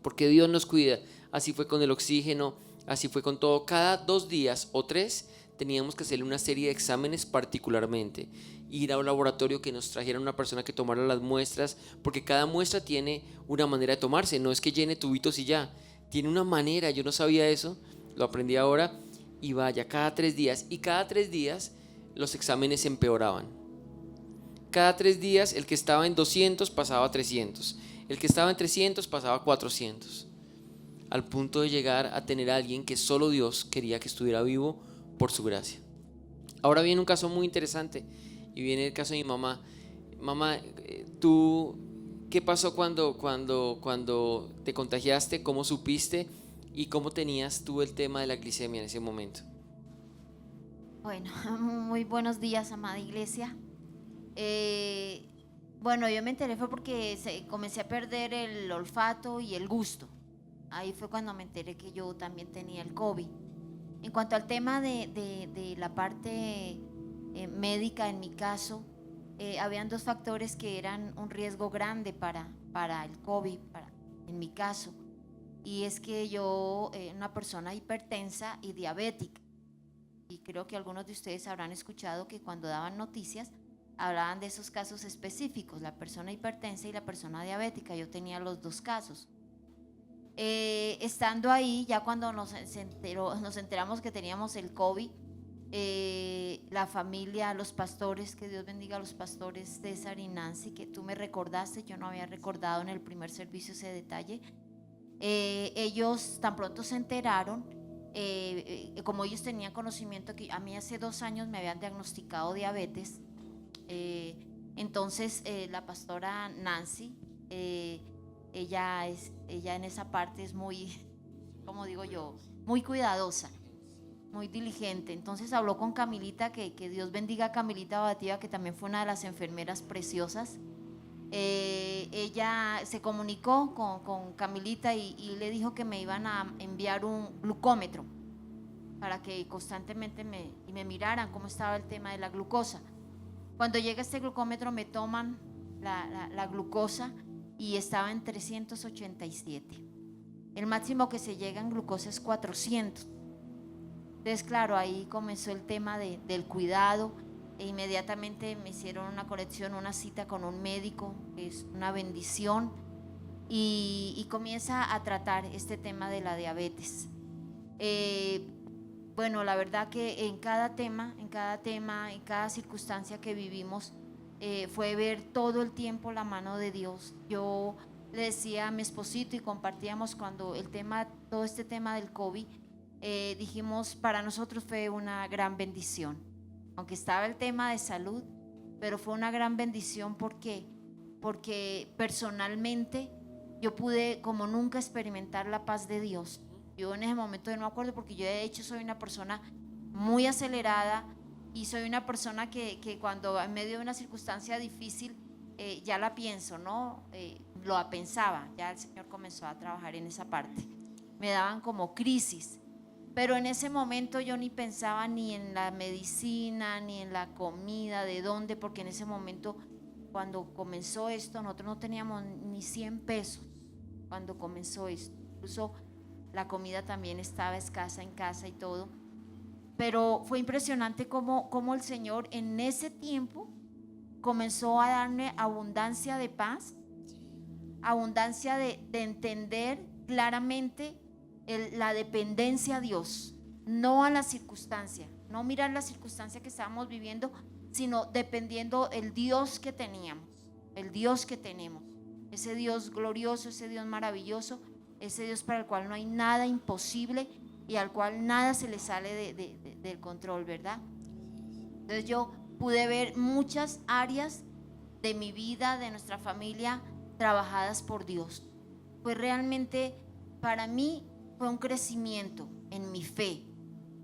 porque Dios nos cuida. Así fue con el oxígeno, así fue con todo. Cada 2 días o 3 teníamos que hacerle una serie de exámenes, particularmente ir a un laboratorio, que nos trajera una persona que tomara las muestras, porque cada muestra tiene una manera de tomarse. No es que llene tubitos y ya, tiene una manera. Yo no sabía eso lo aprendí ahora. Y vaya, cada 3 días. Y cada 3 días los exámenes empeoraban. Cada 3 días el que estaba en 200 pasaba a 300. El que estaba en 300 pasaba a 400. Al punto de llegar a tener a alguien que solo Dios quería que estuviera vivo por su gracia. Ahora viene un caso muy interesante. Y viene el caso de mi mamá. Mamá, ¿tú qué pasó cuando te contagiaste? ¿Cómo supiste? ¿Y cómo tenías tú el tema de la glicemia en ese momento? Bueno, muy buenos días, amada iglesia. Bueno, yo me enteré fue porque comencé a perder el olfato y el gusto. Ahí fue cuando me enteré que yo también tenía el COVID. En cuanto al tema de la parte médica, en mi caso, habían 2 factores que eran un riesgo grande para el COVID, en mi caso. Y es que yo, una persona hipertensa y diabética, y creo que algunos de ustedes habrán escuchado que cuando daban noticias hablaban de esos casos específicos, la persona hipertensa y la persona diabética. Yo tenía los 2 casos. Estando ahí, ya cuando nos enteramos que teníamos el COVID, la familia, los pastores, que Dios bendiga a los pastores César y Nancy, que tú me recordaste, yo no había recordado en el primer servicio ese detalle. Ellos tan pronto se enteraron, como ellos tenían conocimiento que a mí hace 2 años me habían diagnosticado diabetes, entonces la pastora Nancy, ella en esa parte es muy, como digo yo, muy cuidadosa, muy diligente. Entonces habló con Camilita, que Dios bendiga a Camilita Bativa, que también fue una de las enfermeras preciosas. Ella se comunicó con Camilita y le dijo que me iban a enviar un glucómetro para que constantemente me miraran cómo estaba el tema de la glucosa. Cuando llega este glucómetro me toman la glucosa y estaba en 387. El máximo que se llega en glucosa es 400. Entonces, claro, ahí comenzó el tema del cuidado. E inmediatamente me hicieron una conexión, una cita con un médico, que es una bendición, y comienza a tratar este tema de la diabetes. Bueno, la verdad que en cada tema, en cada circunstancia que vivimos, fue ver todo el tiempo la mano de Dios. Yo le decía a mi esposito y compartíamos cuando todo este tema del COVID, dijimos, para nosotros fue una gran bendición. Aunque estaba el tema de salud, pero fue una gran bendición. ¿Por qué? Porque personalmente yo pude como nunca experimentar la paz de Dios. Yo en ese momento no me acuerdo, porque yo de hecho soy una persona muy acelerada y soy una persona que cuando en medio de una circunstancia difícil ya la pienso, ¿no? Lo pensaba, ya el Señor comenzó a trabajar en esa parte. Me daban como crisis. Pero en ese momento yo ni pensaba ni en la medicina, ni en la comida, de dónde, porque en ese momento, cuando comenzó esto, nosotros no teníamos ni 100 pesos cuando comenzó esto. Incluso la comida también estaba escasa en casa y todo. Pero fue impresionante cómo el Señor en ese tiempo comenzó a darme abundancia de paz, abundancia de entender claramente la dependencia a Dios, no a la circunstancia, no mirar la circunstancia que estábamos viviendo, sino dependiendo el Dios que teníamos, el Dios que tenemos, ese Dios glorioso, ese Dios maravilloso, ese Dios para el cual no hay nada imposible y al cual nada se le sale del control, ¿verdad? Entonces yo pude ver muchas áreas de mi vida, de nuestra familia, trabajadas por Dios. Pues realmente para mí fue un crecimiento en mi fe,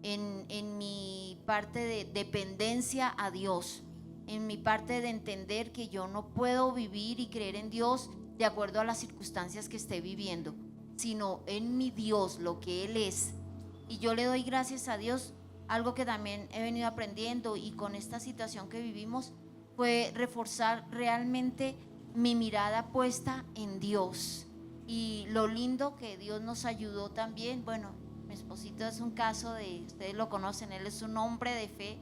en mi parte de dependencia a Dios, en mi parte de entender que yo no puedo vivir y creer en Dios de acuerdo a las circunstancias que esté viviendo, sino en mi Dios, lo que Él es. Y yo le doy gracias a Dios. Algo que también he venido aprendiendo y con esta situación que vivimos fue reforzar realmente mi mirada puesta en Dios. Y lo lindo que Dios nos ayudó también. Bueno, mi esposito es un caso ustedes lo conocen, él es un hombre de fe,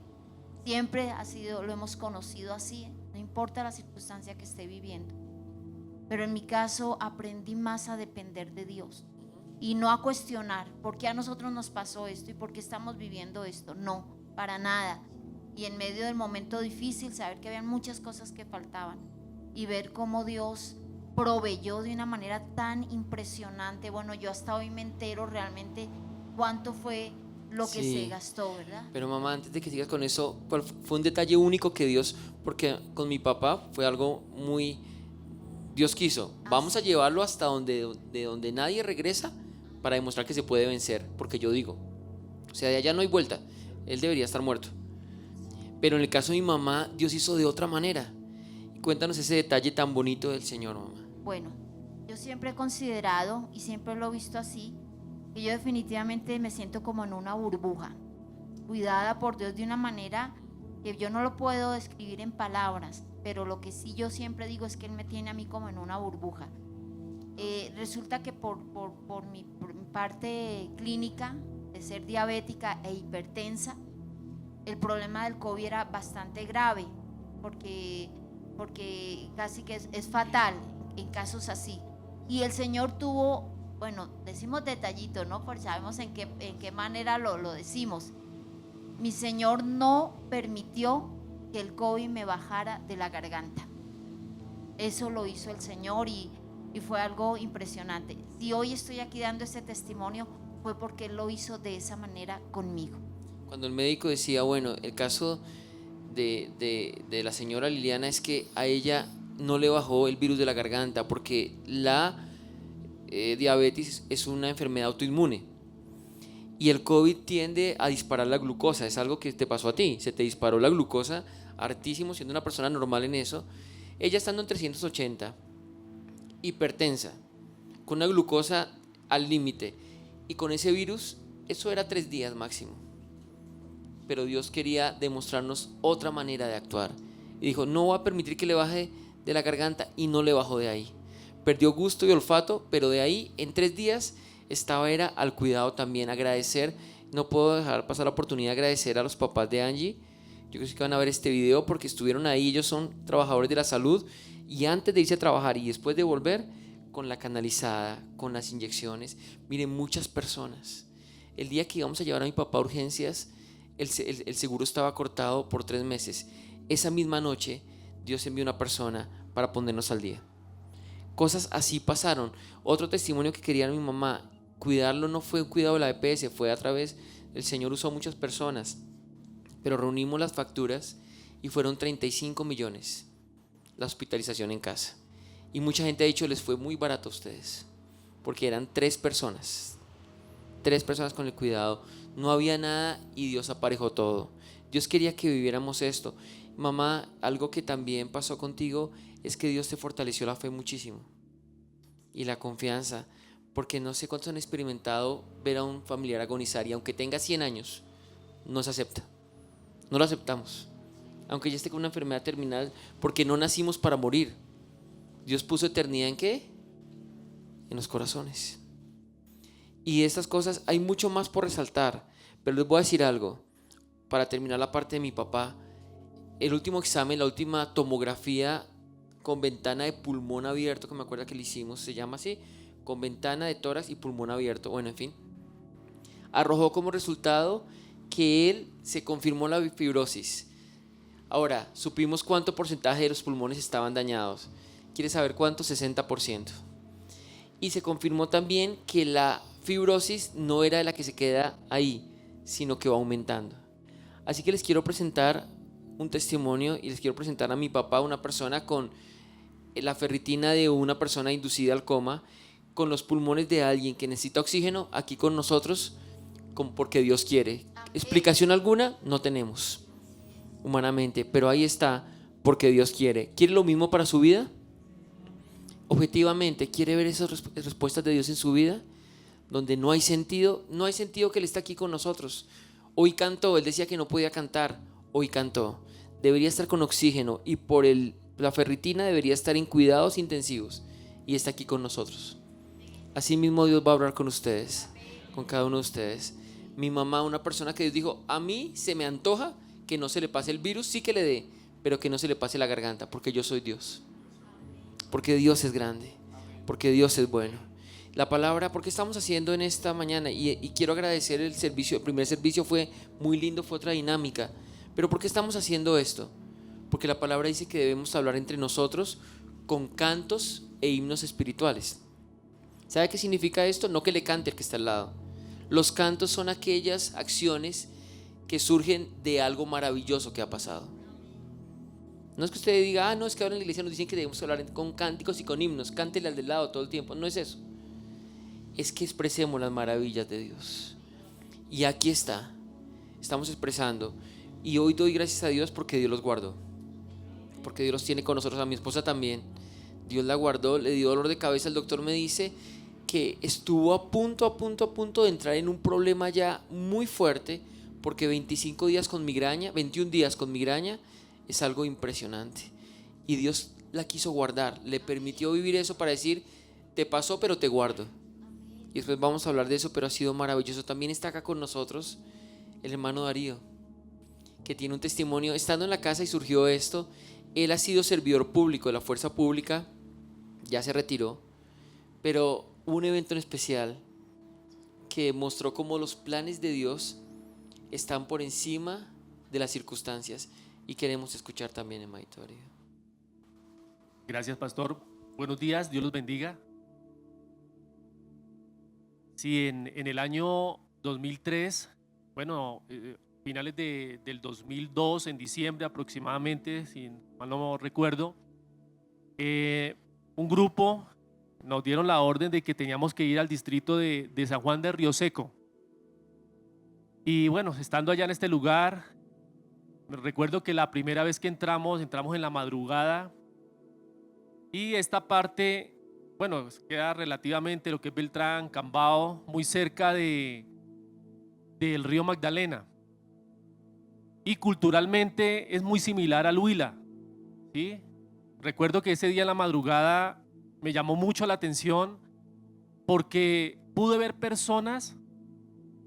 siempre lo hemos conocido así, no importa la circunstancia que esté viviendo. Pero en mi caso aprendí más a depender de Dios. y no a cuestionar por qué a nosotros nos pasó esto y por qué estamos viviendo esto. No, para nada. Y en medio del momento difícil, saber que habían muchas cosas que faltaban y ver cómo Dios proveyó de una manera tan impresionante. Bueno, yo hasta hoy me entero realmente cuánto fue lo que Sí. se gastó, ¿verdad? Pero mamá, antes de que sigas con eso, fue un detalle único que Dios, porque con mi papá fue algo muy, Dios quiso, vamos a llevarlo hasta donde nadie regresa para demostrar que se puede vencer, porque yo digo, o sea, de allá no hay vuelta, él debería estar muerto. Pero en el caso de mi mamá, Dios hizo de otra manera. Cuéntanos ese detalle tan bonito del Señor, mamá. Bueno, yo siempre he considerado y siempre lo he visto así, que yo definitivamente me siento como en una burbuja, cuidada por Dios de una manera que yo no lo puedo describir en palabras, pero lo que sí yo siempre digo es que Él me tiene a mí como en una burbuja. Resulta que por mi parte clínica de ser diabética e hipertensa, el problema del COVID era bastante grave, porque casi que es fatal en casos así. Y el Señor tuvo, bueno, decimos detallito, ¿no? Porque sabemos en qué manera lo decimos. Mi Señor no permitió que el COVID me bajara de la garganta. Eso lo hizo el Señor y fue algo impresionante. Si hoy estoy aquí dando ese testimonio, fue porque Él lo hizo de esa manera conmigo. Cuando el médico decía, bueno, el caso de la señora Liliana es que a ella no le bajó el virus de la garganta, porque la diabetes es una enfermedad autoinmune y el COVID tiende a disparar la glucosa. Es algo que te pasó a ti, se te disparó la glucosa hartísimo siendo una persona normal en eso. Ella estando en 380, hipertensa, con una glucosa al límite, y con ese virus, eso era 3 días máximo. Pero Dios quería demostrarnos otra manera de actuar y dijo, no voy a permitir que le baje de la garganta, y no le bajó de ahí. Perdió gusto y olfato, pero de ahí en 3 días era al cuidado también. Agradecer, no puedo dejar pasar la oportunidad de agradecer a los papás de Angie. Yo creo que van a ver este video porque estuvieron ahí. Ellos son trabajadores de la salud, y antes de irse a trabajar y después de volver, con la canalizada, con las inyecciones. Miren, muchas personas. El día que íbamos a llevar a mi papá a urgencias, el seguro estaba cortado por 3 meses. Esa misma noche Dios envió una persona para ponernos al día. Cosas así pasaron. Otro testimonio que quería mi mamá, cuidarlo no fue un cuidado de la EPS, fue a través, el Señor usó muchas personas, pero reunimos las facturas y fueron 35 millones la hospitalización en casa. Y mucha gente ha dicho, les fue muy barato a ustedes, porque eran 3 personas con el cuidado, no había nada y Dios aparejó todo. Dios quería que viviéramos esto. Mamá, algo que también pasó contigo es que Dios te fortaleció la fe muchísimo y la confianza, porque no sé cuántos han experimentado ver a un familiar agonizar y aunque tenga 100 años, no se acepta, no lo aceptamos, aunque ya esté con una enfermedad terminal, porque no nacimos para morir. Dios puso eternidad ¿en qué? En los corazones. Y de estas cosas hay mucho más por resaltar, pero les voy a decir algo para terminar la parte de mi papá. El último examen, la última tomografía con ventana de pulmón abierto, que me acuerdo que le hicimos, se llama así, con ventana de tórax y pulmón abierto, bueno, en fin, arrojó como resultado que él se confirmó la fibrosis. Ahora, supimos cuánto porcentaje de los pulmones estaban dañados. ¿Quieres saber cuánto? 60%. Y se confirmó también que la fibrosis no era la que se queda ahí, sino que va aumentando. Así que les quiero presentar un testimonio y les quiero presentar a mi papá, una persona con la ferritina de una persona inducida al coma, con los pulmones de alguien que necesita oxígeno, aquí con nosotros, porque Dios quiere. Explicación alguna no tenemos humanamente, pero ahí está porque Dios quiere. ¿Quiere lo mismo para su vida? Objetivamente, ¿quiere ver esas respuestas de Dios en su vida? Donde no hay sentido que Él está aquí con nosotros. Hoy cantó, Él decía que no podía cantar, hoy cantó. Debería estar con oxígeno y por la ferritina debería estar en cuidados intensivos y está aquí con nosotros. Así mismo Dios va a hablar con ustedes, con cada uno de ustedes. Mi mamá, una persona que Dios dijo, a mí se me antoja que no se le pase el virus, sí que le dé, pero que no se le pase la garganta, porque yo soy Dios. Porque Dios es grande, porque Dios es bueno. La palabra, ¿por qué estamos haciendo en esta mañana? Y quiero agradecer el servicio. El primer servicio fue muy lindo, fue otra dinámica. Pero ¿por qué estamos haciendo esto? Porque la palabra dice que debemos hablar entre nosotros con cantos e himnos espirituales. ¿Sabe qué significa esto? No que le cante el que está al lado. Los cantos son aquellas acciones que surgen de algo maravilloso que ha pasado. No es que usted diga, no, es que ahora en la iglesia nos dicen que debemos hablar con cánticos y con himnos, cántele al del lado todo el tiempo. No es eso. Es que expresemos las maravillas de Dios. Y aquí está, estamos expresando. Y hoy doy gracias a Dios porque Dios los guardó, porque Dios los tiene con nosotros. A mi esposa también, Dios la guardó, le dio dolor de cabeza. El doctor me dice que estuvo a punto de entrar en un problema ya muy fuerte, porque 21 días con migraña es algo impresionante. Y Dios la quiso guardar, le permitió vivir eso para decir, te pasó pero te guardo. Y después vamos a hablar de eso, pero ha sido maravilloso. También está acá con nosotros el hermano Darío, que tiene un testimonio. Estando en la casa y surgió esto, él ha sido servidor público de la fuerza pública, ya se retiró, pero hubo un evento en especial que mostró cómo los planes de Dios están por encima de las circunstancias, y queremos escuchar también, hermanito Darío. Gracias, pastor. Buenos días, Dios los bendiga. Sí, en el año 2003, bueno, finales del 2002, en diciembre aproximadamente, si mal no recuerdo, un grupo nos dieron la orden de que teníamos que ir al distrito de San Juan de Río Seco. Y bueno, estando allá en este lugar, recuerdo que la primera vez que entramos en la madrugada, y esta parte, bueno, queda relativamente lo que es Beltrán, Cambao, muy cerca del río Magdalena. Y culturalmente es muy similar al Huila, ¿sí? Recuerdo que ese día en la madrugada me llamó mucho la atención porque pude ver personas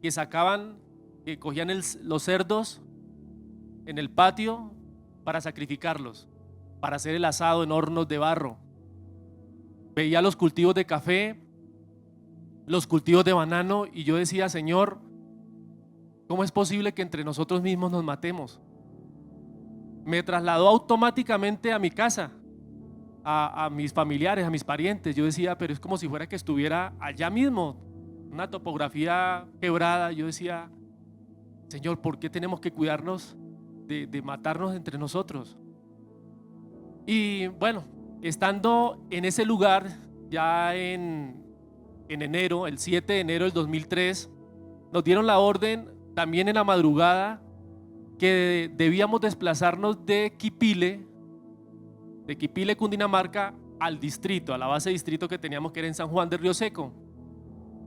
que cogían los cerdos en el patio para sacrificarlos, para hacer el asado en hornos de barro. Veía los cultivos de café, los cultivos de banano, y yo decía, Señor, ¿cómo es posible que entre nosotros mismos nos matemos? Me trasladó automáticamente a mi casa, a mis familiares, a mis parientes. Yo decía, pero es como si fuera que estuviera allá mismo, una topografía quebrada. Yo decía, Señor, ¿por qué tenemos que cuidarnos de matarnos entre nosotros? Y bueno, estando en ese lugar ya en enero, el 7 de enero del 2003, nos dieron la orden también en la madrugada que debíamos desplazarnos de Quipile, Cundinamarca, al distrito, a la base de distrito que teníamos, que era en San Juan de Río Seco.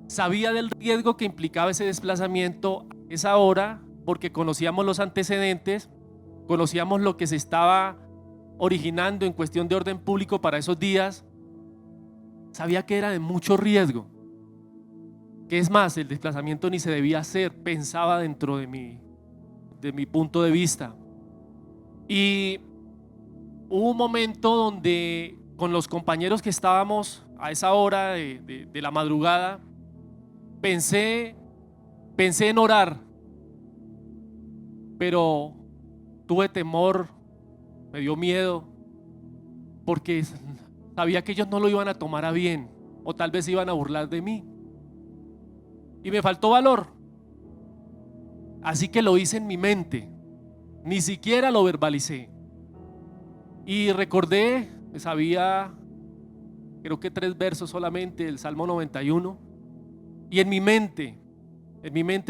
Sabía del riesgo que implicaba ese desplazamiento a esa hora, porque conocíamos los antecedentes, conocíamos lo que se estaba originando en cuestión de orden público para esos días. Sabía que era de mucho riesgo, que es más, el desplazamiento ni se debía hacer, pensaba dentro de mi punto de vista. Y hubo un momento donde con los compañeros que estábamos a esa hora de la madrugada, pensé en orar, pero tuve temor, me dio miedo, porque sabía que ellos no lo iban a tomar a bien, o tal vez iban a burlar de mí, y me faltó valor. Así que lo hice en mi mente, ni siquiera lo verbalicé. Y recordé, sabía creo que 3 versos solamente del Salmo 91, y en mi mente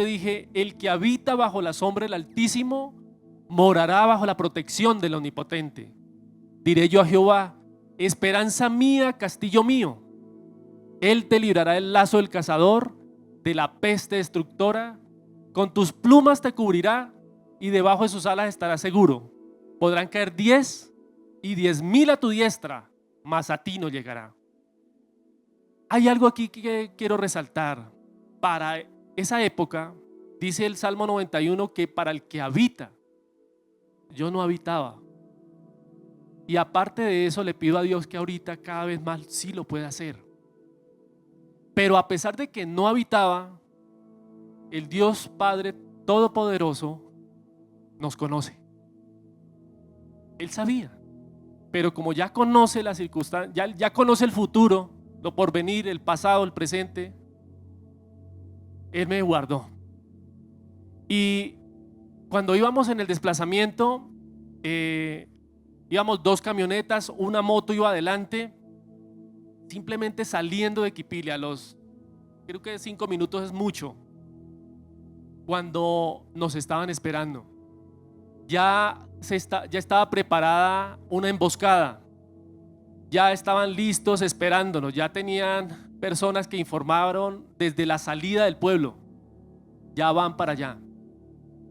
dije, el que habita bajo la sombra del Altísimo morará bajo la protección del Omnipotente. Diré yo a Jehová, esperanza mía, castillo mío. Él te librará del lazo del cazador, de la peste destructora. Con tus plumas te cubrirá y debajo de sus alas estarás seguro. Podrán caer 10 y 10,000 a tu diestra, mas a ti no llegará. Hay algo aquí que quiero resaltar. Para esa época, dice el Salmo 91, que para el que habita, yo no habitaba. Y aparte de eso, le pido a Dios que ahorita cada vez más sí lo pueda hacer. Pero a pesar de que no habitaba, el Dios Padre Todopoderoso nos conoce. Él sabía, pero como ya conoce las circunstancias, ya conoce el futuro, lo porvenir, el pasado, el presente, Él me guardó. Y cuando íbamos en el desplazamiento, íbamos 2 camionetas, una moto iba adelante, simplemente saliendo de Quipilia, creo que 5 minutos es mucho, cuando nos estaban esperando. Ya estaba preparada una emboscada, ya estaban listos esperándonos, ya tenían personas que informaron desde la salida del pueblo, ya van para allá.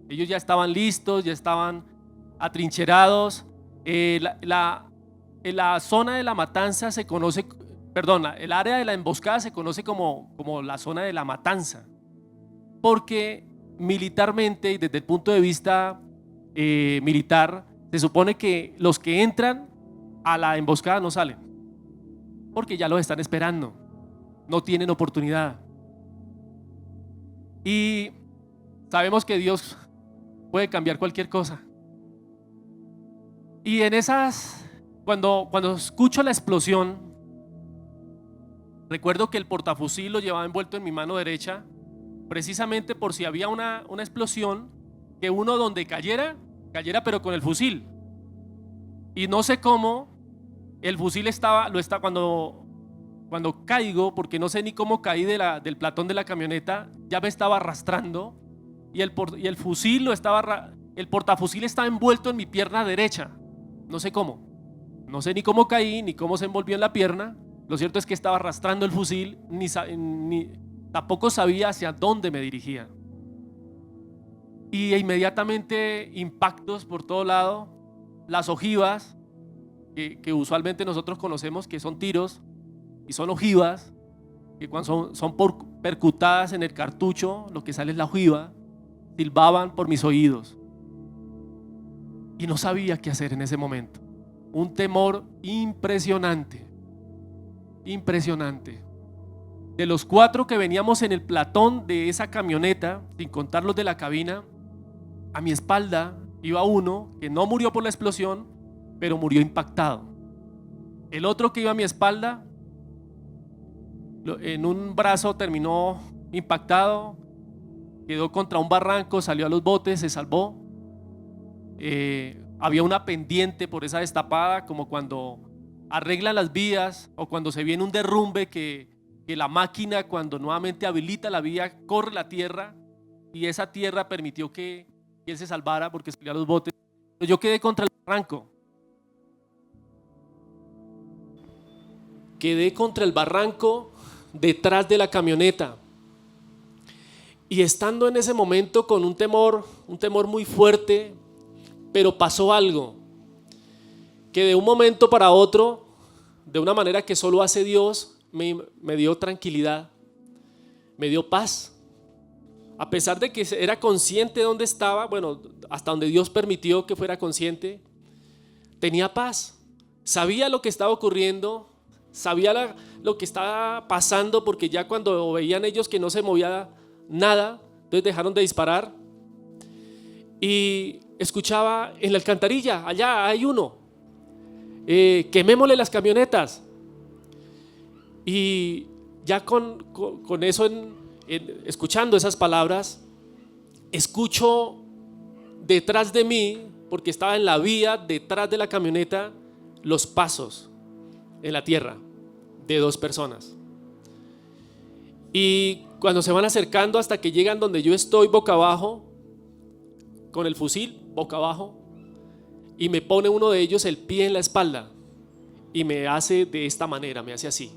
Ellos ya estaban listos, ya estaban atrincherados. La zona de la matanza se conoce, el área de la emboscada se conoce como la zona de la matanza, porque militarmente y desde el punto de vista militar, se supone que los que entran a la emboscada no salen, porque ya los están esperando, no tienen oportunidad. Y sabemos que Dios puede cambiar cualquier cosa. Y en esas, cuando escucho la explosión, recuerdo que el portafusil lo llevaba envuelto en mi mano derecha, precisamente por si había una explosión, que uno donde cayera pero con el fusil. Y no sé cómo el fusil cuando caigo, porque no sé ni cómo caí del platón de la camioneta, ya me estaba arrastrando y el fusil el portafusil estaba envuelto en mi pierna derecha. No sé cómo, no sé ni cómo caí ni cómo se envolvió en la pierna. Lo cierto es que estaba arrastrando el fusil, tampoco sabía hacia dónde me dirigía. Y inmediatamente impactos por todo lado, las ojivas, que usualmente nosotros conocemos que son tiros, y son ojivas, que cuando son percutadas en el cartucho, lo que sale es la ojiva, silbaban por mis oídos. Y no sabía qué hacer en ese momento. Un temor impresionante, impresionante. De los 4 que veníamos en el platón de esa camioneta, sin contar los de la cabina, a mi espalda iba uno que no murió por la explosión, pero murió impactado. El otro que iba a mi espalda, en un brazo terminó impactado, quedó contra un barranco, salió a los botes, se salvó. Había una pendiente por esa destapada, como cuando arreglan las vías o cuando se viene un derrumbe que la máquina, cuando nuevamente habilita la vía, corre la tierra, y esa tierra permitió que él se salvara porque salió a los botes. Yo quedé contra el barranco. Quedé contra el barranco detrás de la camioneta. Y estando en ese momento con un temor muy fuerte, pero pasó algo que de un momento para otro, de una manera que solo hace Dios, me dio tranquilidad, me dio paz. A pesar de que era consciente de dónde estaba, hasta donde Dios permitió que fuera consciente, tenía paz. Sabía lo que estaba ocurriendo, sabía lo que estaba pasando, porque ya cuando veían ellos que no se movía nada, entonces dejaron de disparar. Y escuchaba en la alcantarilla, allá hay uno, quemémosle las camionetas. Y ya con eso, escuchando esas palabras, escucho detrás de mí, porque estaba en la vía detrás de la camioneta, los pasos en la tierra de 2 personas. Y cuando se van acercando hasta que llegan donde yo estoy boca abajo, con el fusil boca abajo, y me pone uno de ellos el pie en la espalda y me hace de esta manera, me hace así.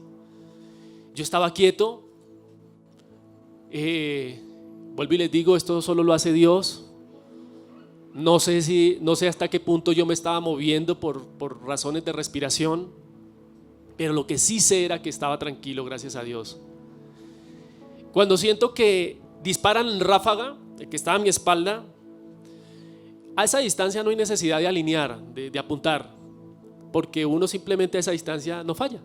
Yo estaba quieto. Vuelvo y les digo, esto solo lo hace Dios. No sé hasta qué punto yo me estaba moviendo por razones de respiración, pero lo que sí sé era que estaba tranquilo, gracias a Dios. Cuando siento que disparan en ráfaga, el que estaba a mi espalda, a esa distancia no hay necesidad de alinear, de apuntar, porque uno simplemente a esa distancia no falla.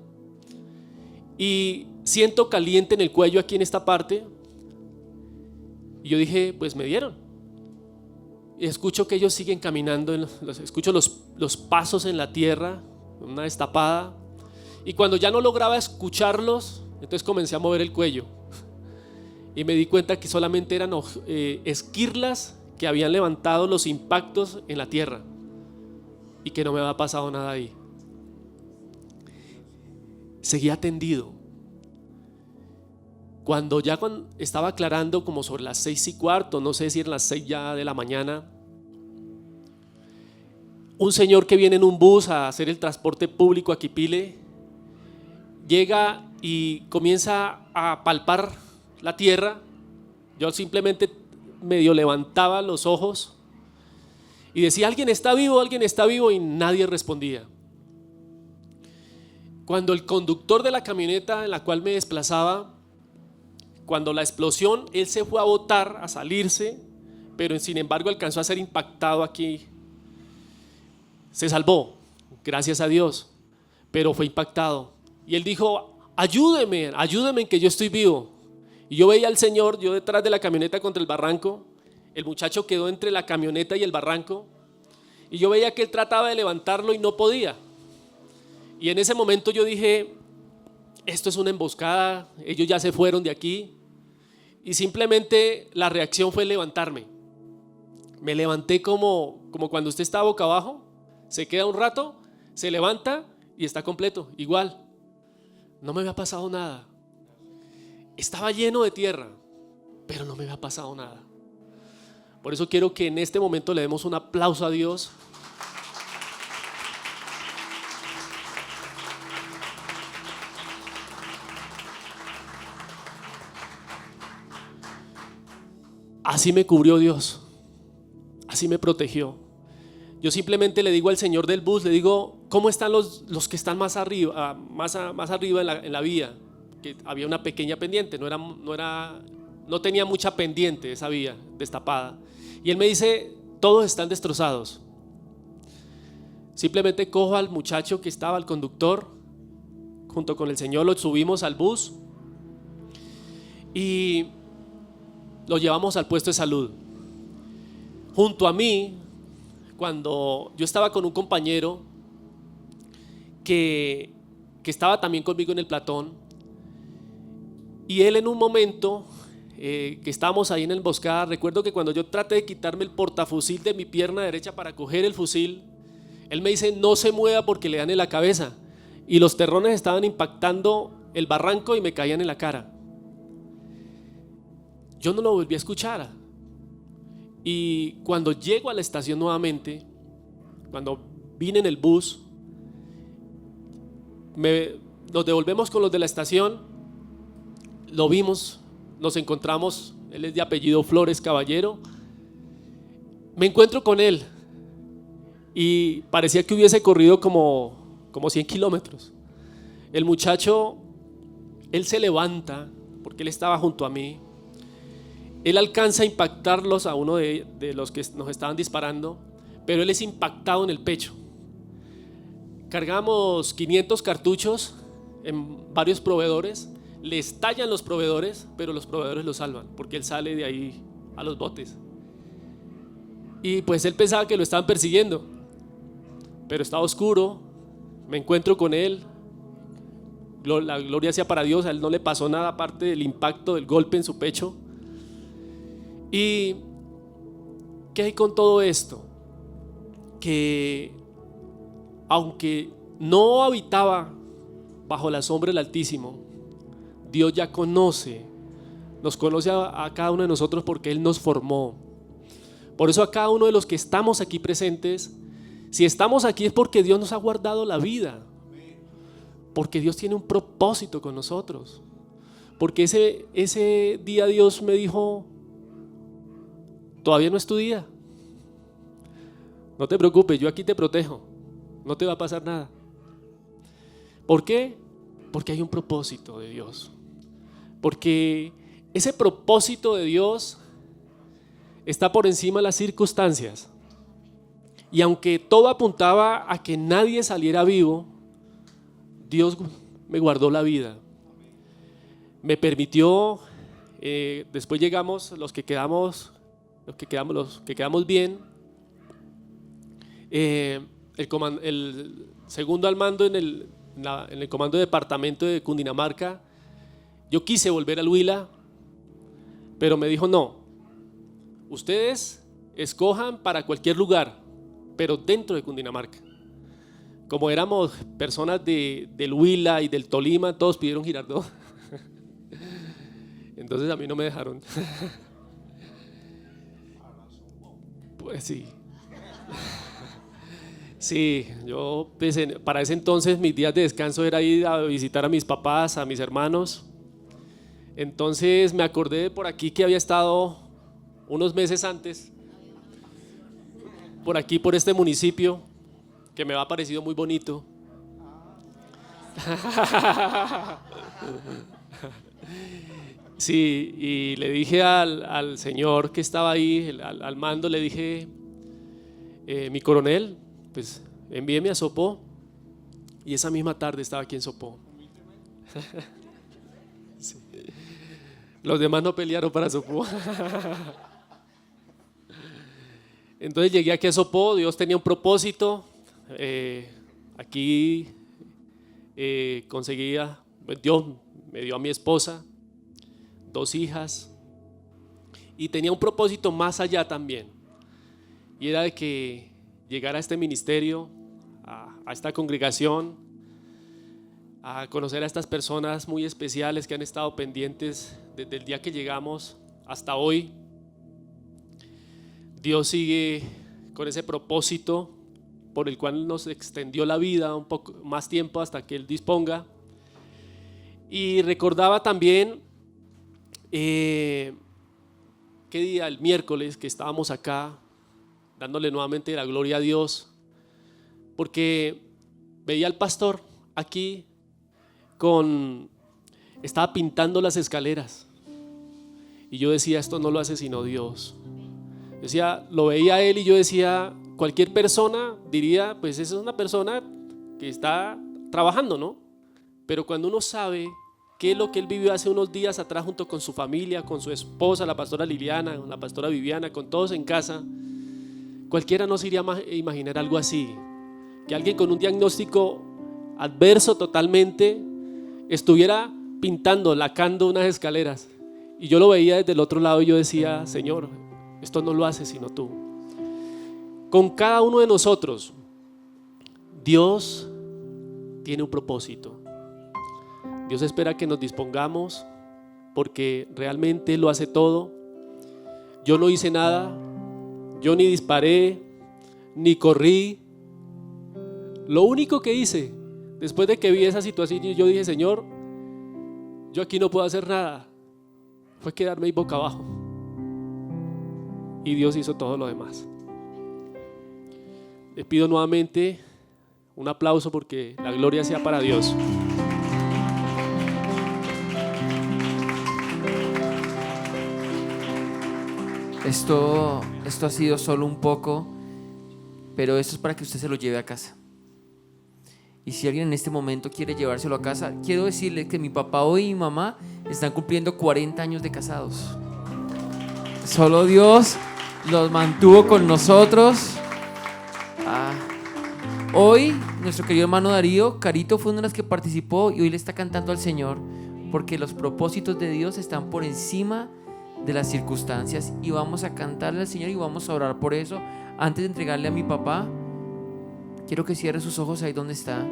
Y siento caliente en el cuello aquí en esta parte. Y yo dije, pues me dieron. Y escucho que ellos siguen caminando, escucho los pasos en la tierra, una destapada. Y cuando ya no lograba escucharlos, entonces comencé a mover el cuello. Y me di cuenta que solamente eran esquirlas que habían levantado los impactos en la tierra. Y que no me había pasado nada ahí. Seguía tendido. Cuando estaba aclarando como sobre las 6:15, no sé si eran las 6 ya de la mañana, un señor que viene en un bus a hacer el transporte público a Quipile llega y comienza a palpar la tierra. Yo simplemente medio levantaba los ojos y decía, alguien está vivo, y nadie respondía. Cuando el conductor de la camioneta en la cual me desplazaba, cuando la explosión, él se fue a botar, a salirse, pero sin embargo alcanzó a ser impactado aquí. Se salvó, gracias a Dios, pero fue impactado. Y él dijo, ayúdeme en que yo estoy vivo. Y yo veía al Señor, yo detrás de la camioneta contra el barranco. El muchacho quedó entre la camioneta y el barranco. Y yo veía que él trataba de levantarlo y no podía. Y en ese momento yo dije, esto es una emboscada, ellos ya se fueron de aquí. Y simplemente la reacción fue levantarme. Me levanté como cuando usted está boca abajo, se queda un rato, se levanta y está completo, igual. No me había pasado nada. Estaba lleno de tierra, pero no me había pasado nada. Por eso quiero que en este momento le demos un aplauso a Dios. Así me cubrió Dios, así me protegió. Yo simplemente le digo al señor del bus, le digo, ¿cómo están los que están más arriba, más arriba en la vía? Que había una pequeña pendiente, no tenía mucha pendiente esa vía destapada. Y él me dice, todos están destrozados. Simplemente cojo al muchacho que estaba, al conductor, junto con el señor lo subimos al bus y lo llevamos al puesto de salud. Junto a mí, cuando yo estaba con un compañero que estaba también conmigo en el platón, y él en un momento que estábamos ahí en la emboscada, recuerdo que cuando yo traté de quitarme el portafusil de mi pierna derecha para coger el fusil, él me dice, no se mueva porque le dan en la cabeza, y los terrones estaban impactando el barranco y me caían en la cara. Yo no lo volví a escuchar. Y cuando llego a la estación nuevamente, cuando vine en el bus, nos devolvemos con los de la estación, lo vimos, nos encontramos, él es de apellido Flores Caballero, me encuentro con él y parecía que hubiese corrido como 100 kilómetros. El muchacho, él se levanta porque él estaba junto a mí. Él alcanza a impactarlos a uno de los que nos estaban disparando, pero él es impactado en el pecho. Cargamos 500 cartuchos en varios proveedores, le estallan los proveedores, pero los proveedores lo salvan porque él sale de ahí a los botes. Y pues él pensaba que lo estaban persiguiendo, pero estaba oscuro. Me encuentro con él, la gloria sea para Dios, a él no le pasó nada aparte del impacto del golpe en su pecho. ¿Y qué hay con todo esto? Que aunque no habitaba bajo la sombra del Altísimo, Dios ya nos conoce a cada uno de nosotros porque Él nos formó. Por eso a cada uno de los que estamos aquí presentes, si estamos aquí es porque Dios nos ha guardado la vida, porque Dios tiene un propósito con nosotros, porque ese día Dios me dijo, todavía no es tu día, no te preocupes, yo aquí te protejo, no te va a pasar nada. ¿Por qué? Porque hay un propósito de Dios, porque ese propósito de Dios está por encima de las circunstancias. Y aunque todo apuntaba a que nadie saliera vivo, Dios me guardó la vida. me permitió, después llegamos, los que quedamos bien, el segundo al mando en el comando de departamento de Cundinamarca. Yo quise volver al Huila, pero me dijo no, ustedes escojan para cualquier lugar, pero dentro de Cundinamarca. Como éramos personas del Huila y del Tolima, todos pidieron Girardot. Entonces a mí no me dejaron. Pues sí. Sí, yo pues, para ese entonces mis días de descanso era ir a visitar a mis papás, a mis hermanos. Entonces me acordé de por aquí que había estado unos meses antes, por aquí, por este municipio, que me ha parecido muy bonito. Sí, y le dije al señor que estaba ahí, al mando, le dije, mi coronel, pues envíeme a Sopó. Y esa misma tarde estaba aquí en Sopó. Sí. Los demás no pelearon para Sopó. Entonces llegué aquí a Sopó. Dios tenía un propósito. Aquí conseguía, Dios me dio a mi esposa, 2 hijas, y tenía un propósito más allá también, y era de que llegara a este ministerio, a esta congregación, a conocer a estas personas muy especiales que han estado pendientes desde el día que llegamos hasta hoy. Dios sigue con ese propósito por el cual nos extendió la vida un poco más tiempo hasta que Él disponga. Y recordaba también ¿qué día? El miércoles, que estábamos acá dándole nuevamente la gloria a Dios, porque veía al pastor aquí estaba pintando las escaleras, y yo decía, esto no lo hace sino Dios. Lo veía a él y yo decía, cualquier persona diría, pues esa es una persona que está trabajando, ¿no? Pero cuando uno sabe qué es lo que él vivió hace unos días atrás junto con su familia, con su esposa, la pastora Liliana, la pastora Viviana, con todos en casa, cualquiera no se iría a imaginar algo así, que alguien con un diagnóstico adverso totalmente estuviera pintando, lacando unas escaleras. Y yo lo veía desde el otro lado y yo decía, Señor, esto no lo haces sino tú. Con cada uno de nosotros, Dios tiene un propósito. Dios espera que nos dispongamos, porque realmente Él lo hace todo. Yo no hice nada, yo ni disparé, ni corrí. Lo único que hice, después de que vi esa situación, yo dije, Señor, yo aquí no puedo hacer nada, fue quedarme ahí boca abajo. Y Dios hizo todo lo demás. Les pido nuevamente un aplauso porque la gloria sea para Dios. Esto ha sido solo un poco, pero esto es para que usted se lo lleve a casa. Y si alguien en este momento quiere llevárselo a casa, quiero decirle que mi papá hoy y mi mamá están cumpliendo 40 años de casados. Solo Dios los mantuvo con nosotros. Hoy nuestro querido hermano Darío, Carito, fue una de las que participó y hoy le está cantando al Señor, porque los propósitos de Dios están por encima de las circunstancias, y vamos a cantarle al Señor y vamos a orar por eso. Antes de entregarle a mi papá, quiero que cierre sus ojos ahí donde está.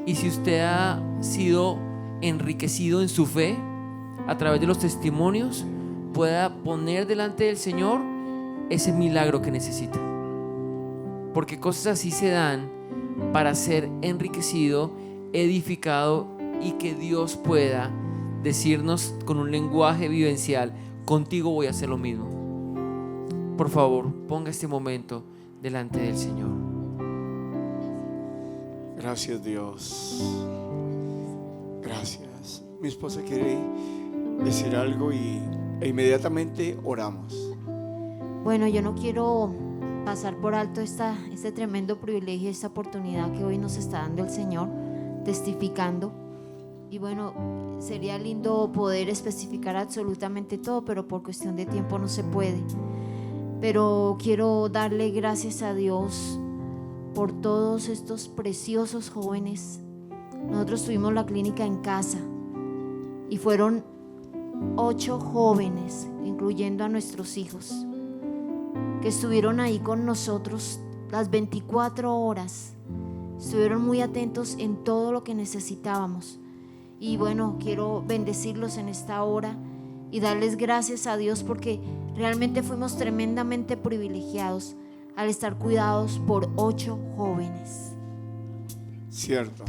Y si usted ha sido enriquecido en su fe a través de los testimonios, pueda poner delante del Señor ese milagro que necesita, porque cosas así se dan para ser enriquecido, edificado, y que Dios pueda decirnos con un lenguaje vivencial, contigo voy a hacer lo mismo. Por favor, ponga este momento delante del Señor. Gracias, Dios. Gracias. Mi esposa quiere decir algo e inmediatamente oramos. Bueno, yo no quiero pasar por alto este tremendo privilegio, esta oportunidad que hoy nos está dando el Señor, testificando. Y bueno, sería lindo poder especificar absolutamente todo, pero por cuestión de tiempo no se puede. Pero quiero darle gracias a Dios por todos estos preciosos jóvenes. Nosotros tuvimos la clínica en casa y fueron 8 jóvenes, incluyendo a nuestros hijos, que estuvieron ahí con nosotros las 24 horas. Estuvieron muy atentos en todo lo que necesitábamos. Y bueno, quiero bendecirlos en esta hora y darles gracias a Dios, porque realmente fuimos tremendamente privilegiados al estar cuidados por 8 jóvenes. Cierto.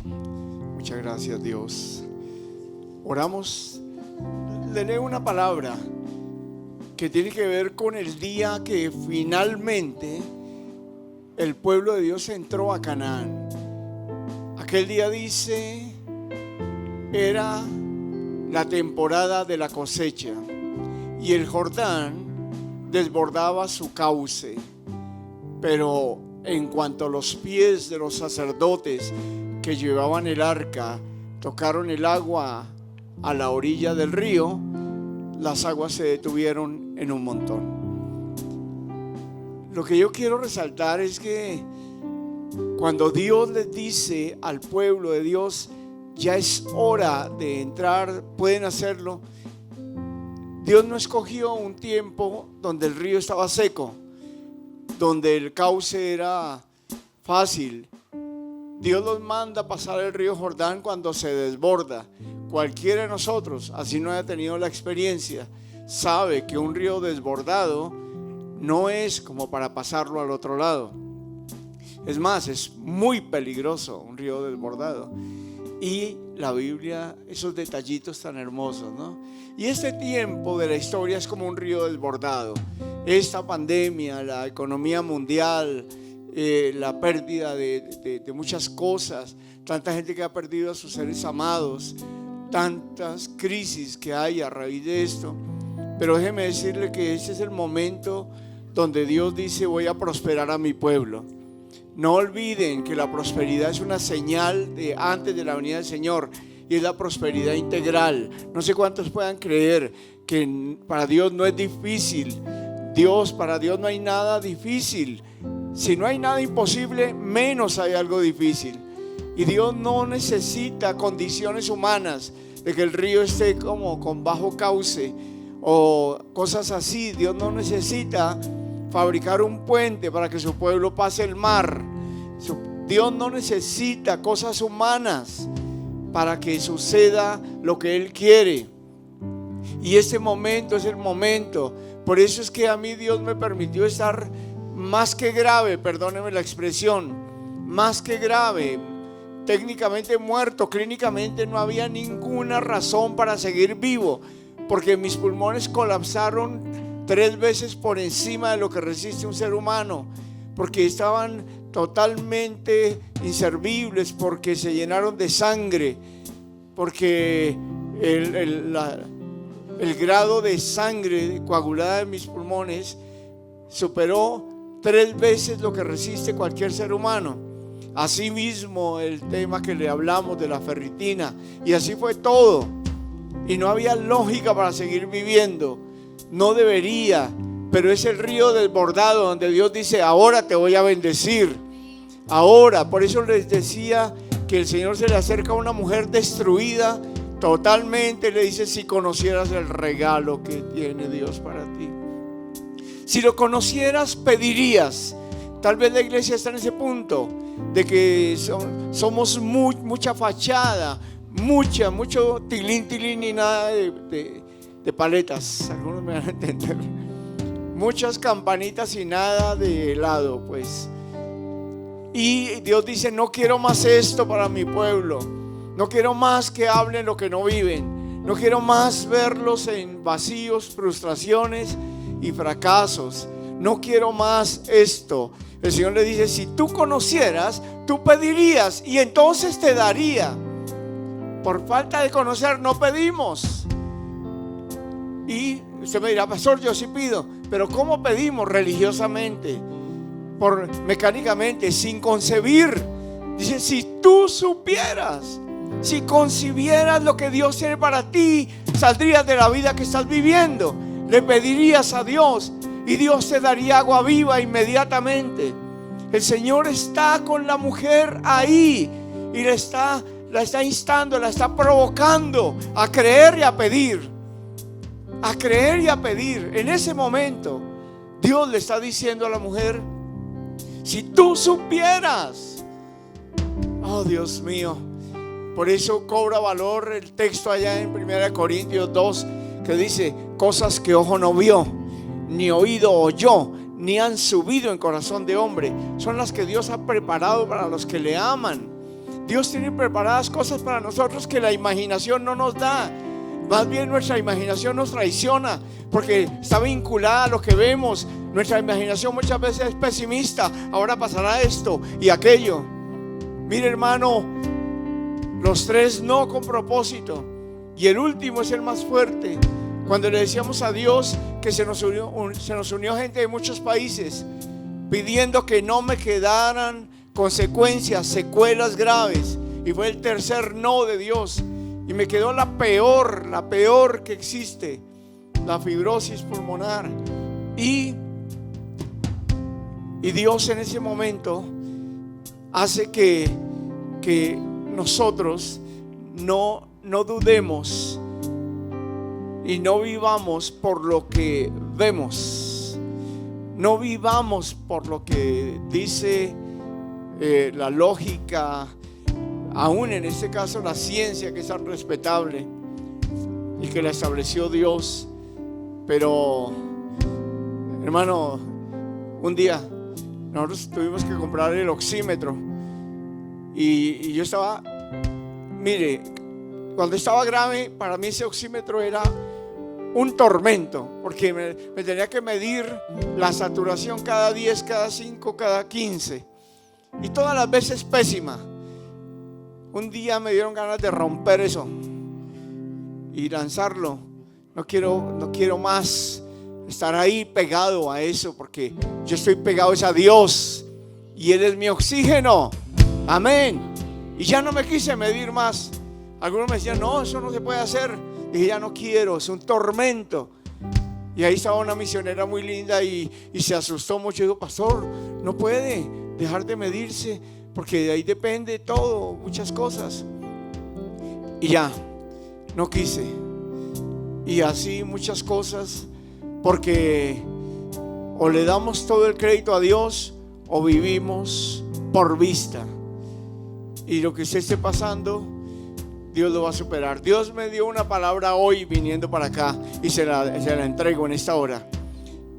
Muchas gracias, Dios. Oramos. Le leo una palabra que tiene que ver con el día que finalmente el pueblo de Dios entró a Canaán. Aquel día dice, era la temporada de la cosecha y el Jordán desbordaba su cauce, pero en cuanto los pies de los sacerdotes que llevaban el arca tocaron el agua a la orilla del río, las aguas se detuvieron en un montón. Lo que yo quiero resaltar es que cuando Dios les dice al pueblo de Dios, ya es hora de entrar, pueden hacerlo. Dios no escogió un tiempo donde el río estaba seco, donde el cauce era fácil. Dios los manda a pasar el río Jordán cuando se desborda. Cualquiera de nosotros, así no haya tenido la experiencia, sabe que un río desbordado no es como para pasarlo al otro lado. Es más, es muy peligroso un río desbordado. Y la Biblia, esos detallitos tan hermosos, ¿no? Y este tiempo de la historia es como un río desbordado. Esta pandemia, la economía mundial, la pérdida de muchas cosas, tanta gente que ha perdido a sus seres amados, tantas crisis que hay a raíz de esto. Pero déjeme decirle que ese es el momento donde Dios dice: voy a prosperar a mi pueblo. No olviden que la prosperidad es una señal de antes de la venida del Señor, y es la prosperidad integral. No sé cuántos puedan creer que para Dios no es difícil. Para Dios no hay nada difícil. Si no hay nada imposible, menos hay algo difícil. Y Dios no necesita condiciones humanas de que el río esté como con bajo cauce o cosas así. Dios no necesita fabricar un puente para que su pueblo pase el mar. Dios no necesita cosas humanas para que suceda lo que Él quiere. Y este momento es el momento. Por eso es que a mí Dios me permitió estar más que grave, perdónenme la expresión, más que grave, técnicamente muerto. Clínicamente no había ninguna razón para seguir vivo, porque mis pulmones colapsaron 3 veces por encima de lo que resiste un ser humano, porque estaban totalmente inservibles, porque se llenaron de sangre, porque el grado de sangre coagulada de mis pulmones superó 3 veces lo que resiste cualquier ser humano. Asimismo, el tema que le hablamos de la ferritina, y así fue todo, y no había lógica para seguir viviendo. No debería, pero es el río desbordado donde Dios dice: ahora te voy a bendecir. Ahora, por eso les decía que el Señor se le acerca a una mujer destruida totalmente, le dice: si conocieras el regalo que tiene Dios para ti, si lo conocieras, pedirías. Tal vez la iglesia está en ese punto de que somos mucha fachada, mucho tilín y nada de paletas. Algunos me van a entender. Muchas campanitas y nada de helado, pues. Y Dios dice: no quiero más esto para mi pueblo. No quiero más que hablen lo que no viven. No quiero más verlos en vacíos, frustraciones y fracasos. No quiero más esto. El Señor le dice: si tú conocieras, tú pedirías y entonces te daría. Por falta de conocer no pedimos. Y usted me dirá: pastor, yo sí pido. Pero ¿cómo pedimos? Religiosamente, mecánicamente, sin concebir. Dice: si tú supieras. Si concibieras lo que Dios tiene para ti, saldrías de la vida que estás viviendo. Le pedirías a Dios y Dios te daría agua viva inmediatamente. El Señor está con la mujer ahí y la está instando, la está provocando a creer y a pedir. A creer y a pedir. En ese momento Dios le está diciendo a la mujer: si tú supieras. Oh, Dios mío. Por eso cobra valor el texto allá en 1 Corintios 2 que dice: cosas que ojo no vio, ni oído oyó, ni han subido en corazón de hombre, son las que Dios ha preparado para los que le aman. Dios tiene preparadas cosas para nosotros que la imaginación no nos da. Más bien nuestra imaginación nos traiciona porque está vinculada a lo que vemos. Nuestra imaginación muchas veces es pesimista. Ahora pasará esto y aquello. Mire, hermano, los tres no con propósito, y el último es el más fuerte. Cuando le decíamos a Dios que se nos unió gente de muchos países pidiendo que no me quedaran consecuencias, secuelas graves, y fue el tercer no de Dios, y me quedó la peor que existe, la fibrosis pulmonar. Y Dios en ese momento hace que nosotros no dudemos y no vivamos por lo que vemos, no vivamos por lo que dice la lógica, aún en este caso la ciencia, que es tan respetable y que la estableció Dios. Pero, hermano, un día nosotros tuvimos que comprar el oxímetro y yo estaba, mire, cuando estaba grave, para mí ese oxímetro era un tormento, porque me tenía que medir la saturación cada 10, cada 5, cada 15, y todas las veces pésima. Un día me dieron ganas de romper eso y lanzarlo. No quiero más estar ahí pegado a eso, porque yo estoy pegado a Dios y Él es mi oxígeno. Amén. Y ya no me quise medir más. Algunos me decían: no, eso no se puede hacer. Dije: ya no quiero, es un tormento. Y ahí estaba una misionera muy linda y se asustó mucho. Digo: pastor, no puede dejar de medirse, porque de ahí depende todo, muchas cosas. Y ya, no quise. Y así muchas cosas, porque o le damos todo el crédito a Dios o vivimos por vista. Y lo que usted esté pasando, Dios lo va a superar. Dios me dio una palabra hoy viniendo para acá y se la entrego en esta hora.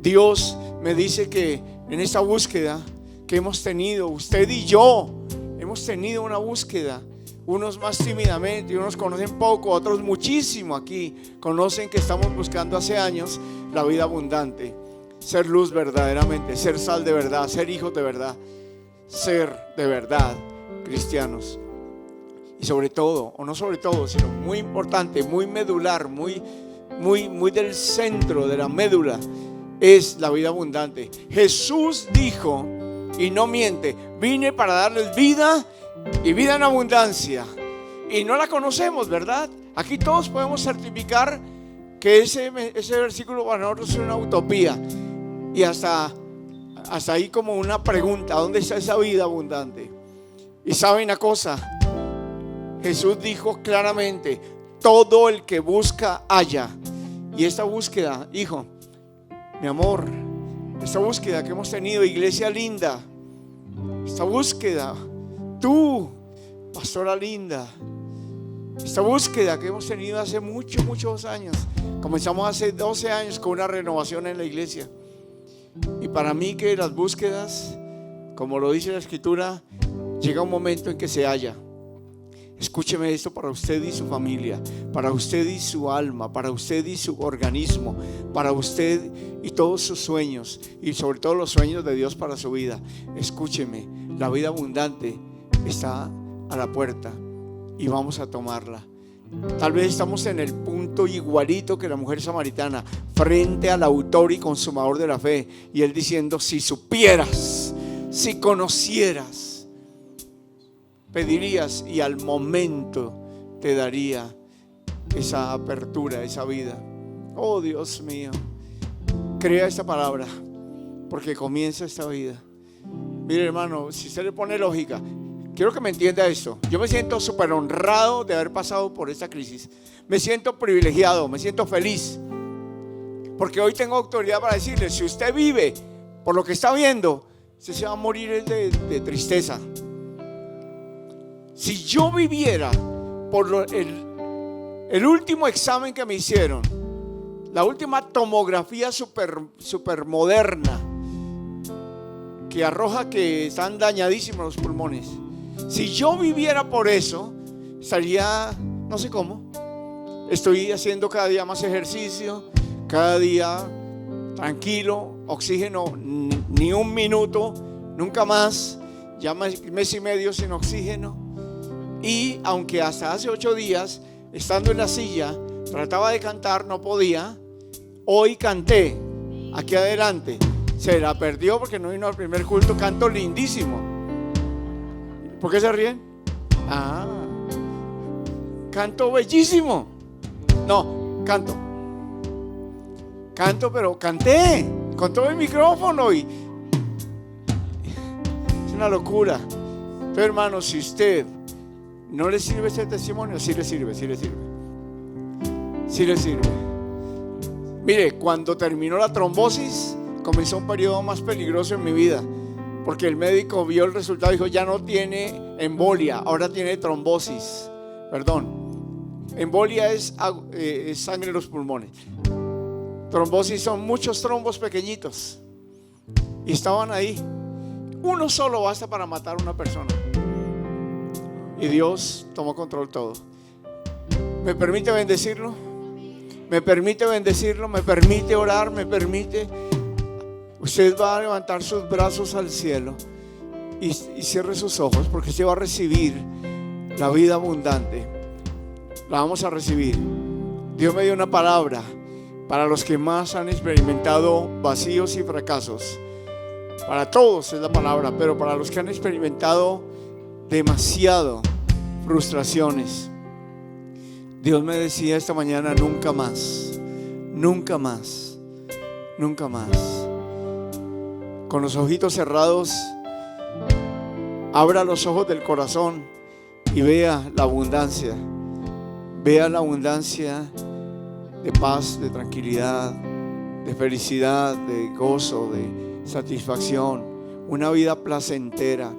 Dios me dice que en esta búsqueda que hemos tenido, usted y yo hemos tenido una búsqueda. Unos más tímidamente, unos conocen poco, otros muchísimo aquí conocen que estamos buscando hace años la vida abundante, ser luz verdaderamente, ser sal de verdad, ser hijos de verdad, ser de verdad cristianos. Y sobre todo, o no sobre todo, sino muy importante, muy medular, muy del centro de la médula, es la vida abundante. Jesús dijo, y no miente: vine para darles vida y vida en abundancia. Y no la conocemos, ¿verdad? Aquí todos podemos certificar que ese versículo para nosotros es una utopía. Y hasta ahí como una pregunta: ¿dónde está esa vida abundante? Y saben una cosa, Jesús dijo claramente: todo el que busca halla. Y esta búsqueda, hijo, mi amor, esta búsqueda que hemos tenido, iglesia linda, esta búsqueda, tú, pastora linda, esta búsqueda que hemos tenido hace muchos años. Comenzamos hace 12 años con una renovación en la iglesia. Y para mí que las búsquedas, como lo dice la Escritura, llega un momento en que se halla. Escúcheme esto para usted y su familia, para usted y su alma, para usted y su organismo, para usted y todos sus sueños, y sobre todo los sueños de Dios para su vida. Escúcheme, la vida abundante está a la puerta y vamos a tomarla. Tal vez estamos en el punto igualito que la mujer samaritana, frente al autor y consumador de la fe, y él diciendo: si supieras, si conocieras, pedirías. Y al momento te daría esa apertura, esa vida. Oh Dios mío, crea esta palabra, porque comienza esta vida. Mire, hermano, si usted le pone lógica, quiero que me entienda esto. Yo me siento súper honrado de haber pasado por esta crisis. Me siento privilegiado, me siento feliz, porque hoy tengo autoridad para decirle: si usted vive por lo que está viendo, usted se va a morir de tristeza. Si yo viviera por el último examen que me hicieron, la última tomografía super moderna, que arroja que están dañadísimos los pulmones, si yo viviera por eso, estaría, no sé cómo. Estoy haciendo cada día más ejercicio, cada día tranquilo, oxígeno ni un minuto, nunca más, ya mes y medio sin oxígeno. Y aunque hasta hace 8 días, estando en la silla, trataba de cantar, no podía, hoy canté aquí adelante. Se la perdió porque no vino al primer culto. Canto lindísimo. ¿Por qué se ríen? Canto bellísimo. No, canto, pero canté con todo el micrófono y es una locura. Pero hermano, si usted no le sirve este testimonio, sí le sirve. Mire, cuando terminó la trombosis, comenzó un periodo más peligroso en mi vida, porque el médico vio el resultado y dijo: ya no tiene embolia, ahora tiene trombosis. Perdón, embolia es sangre en los pulmones. Trombosis son muchos trombos pequeñitos, y estaban ahí. Uno solo basta para matar a una persona, y Dios tomó control de todo. ¿Me permite bendecirlo? ¿Me permite bendecirlo? ¿Me permite orar? ¿Me permite? Usted va a levantar sus brazos al cielo y cierre sus ojos, porque usted va a recibir la vida abundante. La vamos a recibir. Dios me dio una palabra para los que más han experimentado vacíos y fracasos. Para todos es la palabra, pero para los que han experimentado demasiado frustraciones, Dios me decía esta mañana: nunca más, nunca más, nunca más. Con los ojitos cerrados, abra los ojos del corazón y vea la abundancia. Vea la abundancia de paz, de tranquilidad, de felicidad, de gozo, de satisfacción. Una vida placentera.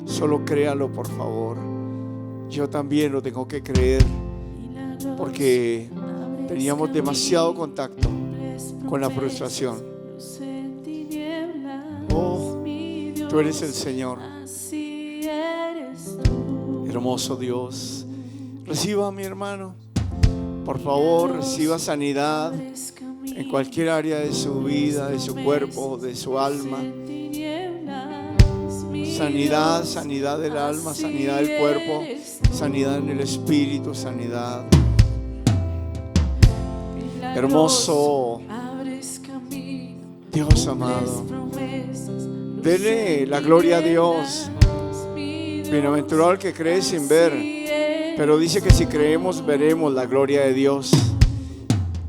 Solo créalo, por favor. Yo también lo tengo que creer, porque teníamos demasiado contacto con la frustración. Oh, tú eres el Señor. Hermoso Dios. Reciba, mi hermano, por favor, reciba sanidad en cualquier área de su vida, de su cuerpo, de su alma. Sanidad, sanidad del alma, sanidad del cuerpo, sanidad en el espíritu, sanidad. Hermoso Dios amado, dele la gloria a Dios. Bienaventurado el que cree sin ver, pero dice que si creemos veremos la gloria de Dios.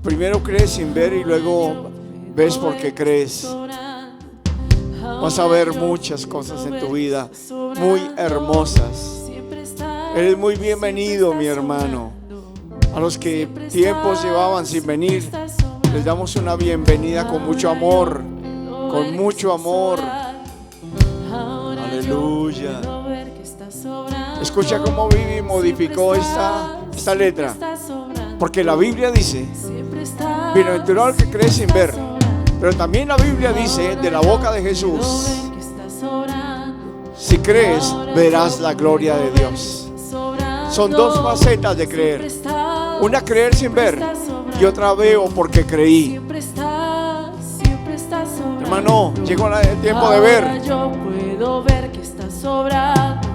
Primero crees sin ver y luego ves porque crees. Vas a ver muchas cosas en tu vida muy hermosas. Eres muy bienvenido, mi hermano. A los que tiempos llevaban sin venir, les damos una bienvenida con mucho amor, con mucho amor. Aleluya. Escucha cómo Vivi modificó esta letra, porque la Biblia dice: bienaventurado el que cree sin ver. Pero también la Biblia dice de la boca de Jesús: si crees, verás la gloria de Dios. Son dos facetas de creer: una creer sin ver y otra veo porque creí. Hermano, llegó el tiempo de ver. Ahora yo puedo ver que estás sobrando.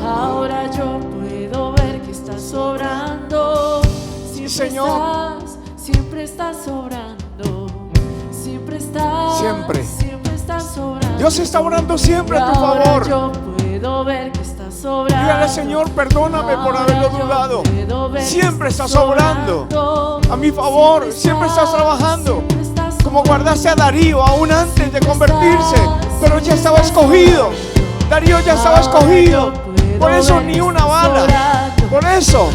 Ahora yo puedo ver que estás sobrando. Sí, Señor. Siempre estás sobrando. Siempre Siempre estás sobrando. Dios está orando siempre a tu favor. Yo puedo ver que estás sobrando. Dígale, Señor, perdóname por haberlo dudado. Siempre estás obrando a mi favor, siempre estás trabajando. Como guardaste a Darío aún antes de convertirse, pero ya estaba escogido. Darío ya estaba escogido. Por eso ni una bala. Por eso,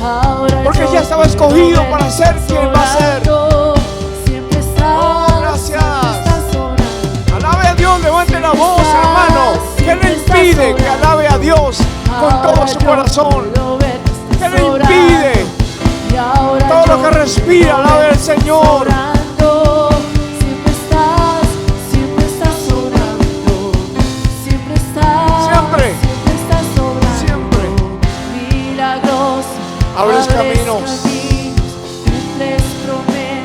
porque ya estaba escogido para ser quien va a ser. Oh, gracias. Alabe a Dios, levante la voz, hermano. ¿Qué le impide que alabe a Dios con todo su corazón? ¿Qué le impide? Todo lo que respira, alabe al Señor. Abres caminos.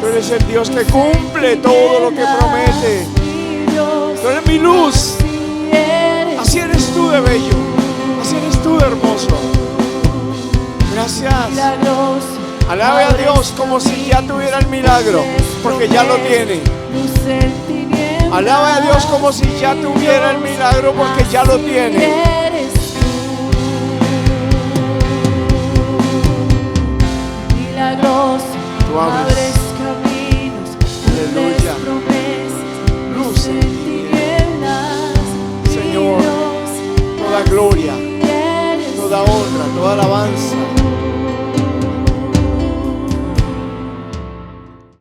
Tú eres el Dios que cumple todo lo que promete. Tú eres mi luz. Así eres tú de bello. Así eres tú de hermoso. Gracias. Alabe a Dios como si ya tuviera el milagro, porque ya lo tiene. Alabe a Dios como si ya tuviera el milagro, porque ya lo tiene. Tú abres caminos, aleluya, luz en tinieblas, Señor, toda gloria, toda honra, toda alabanza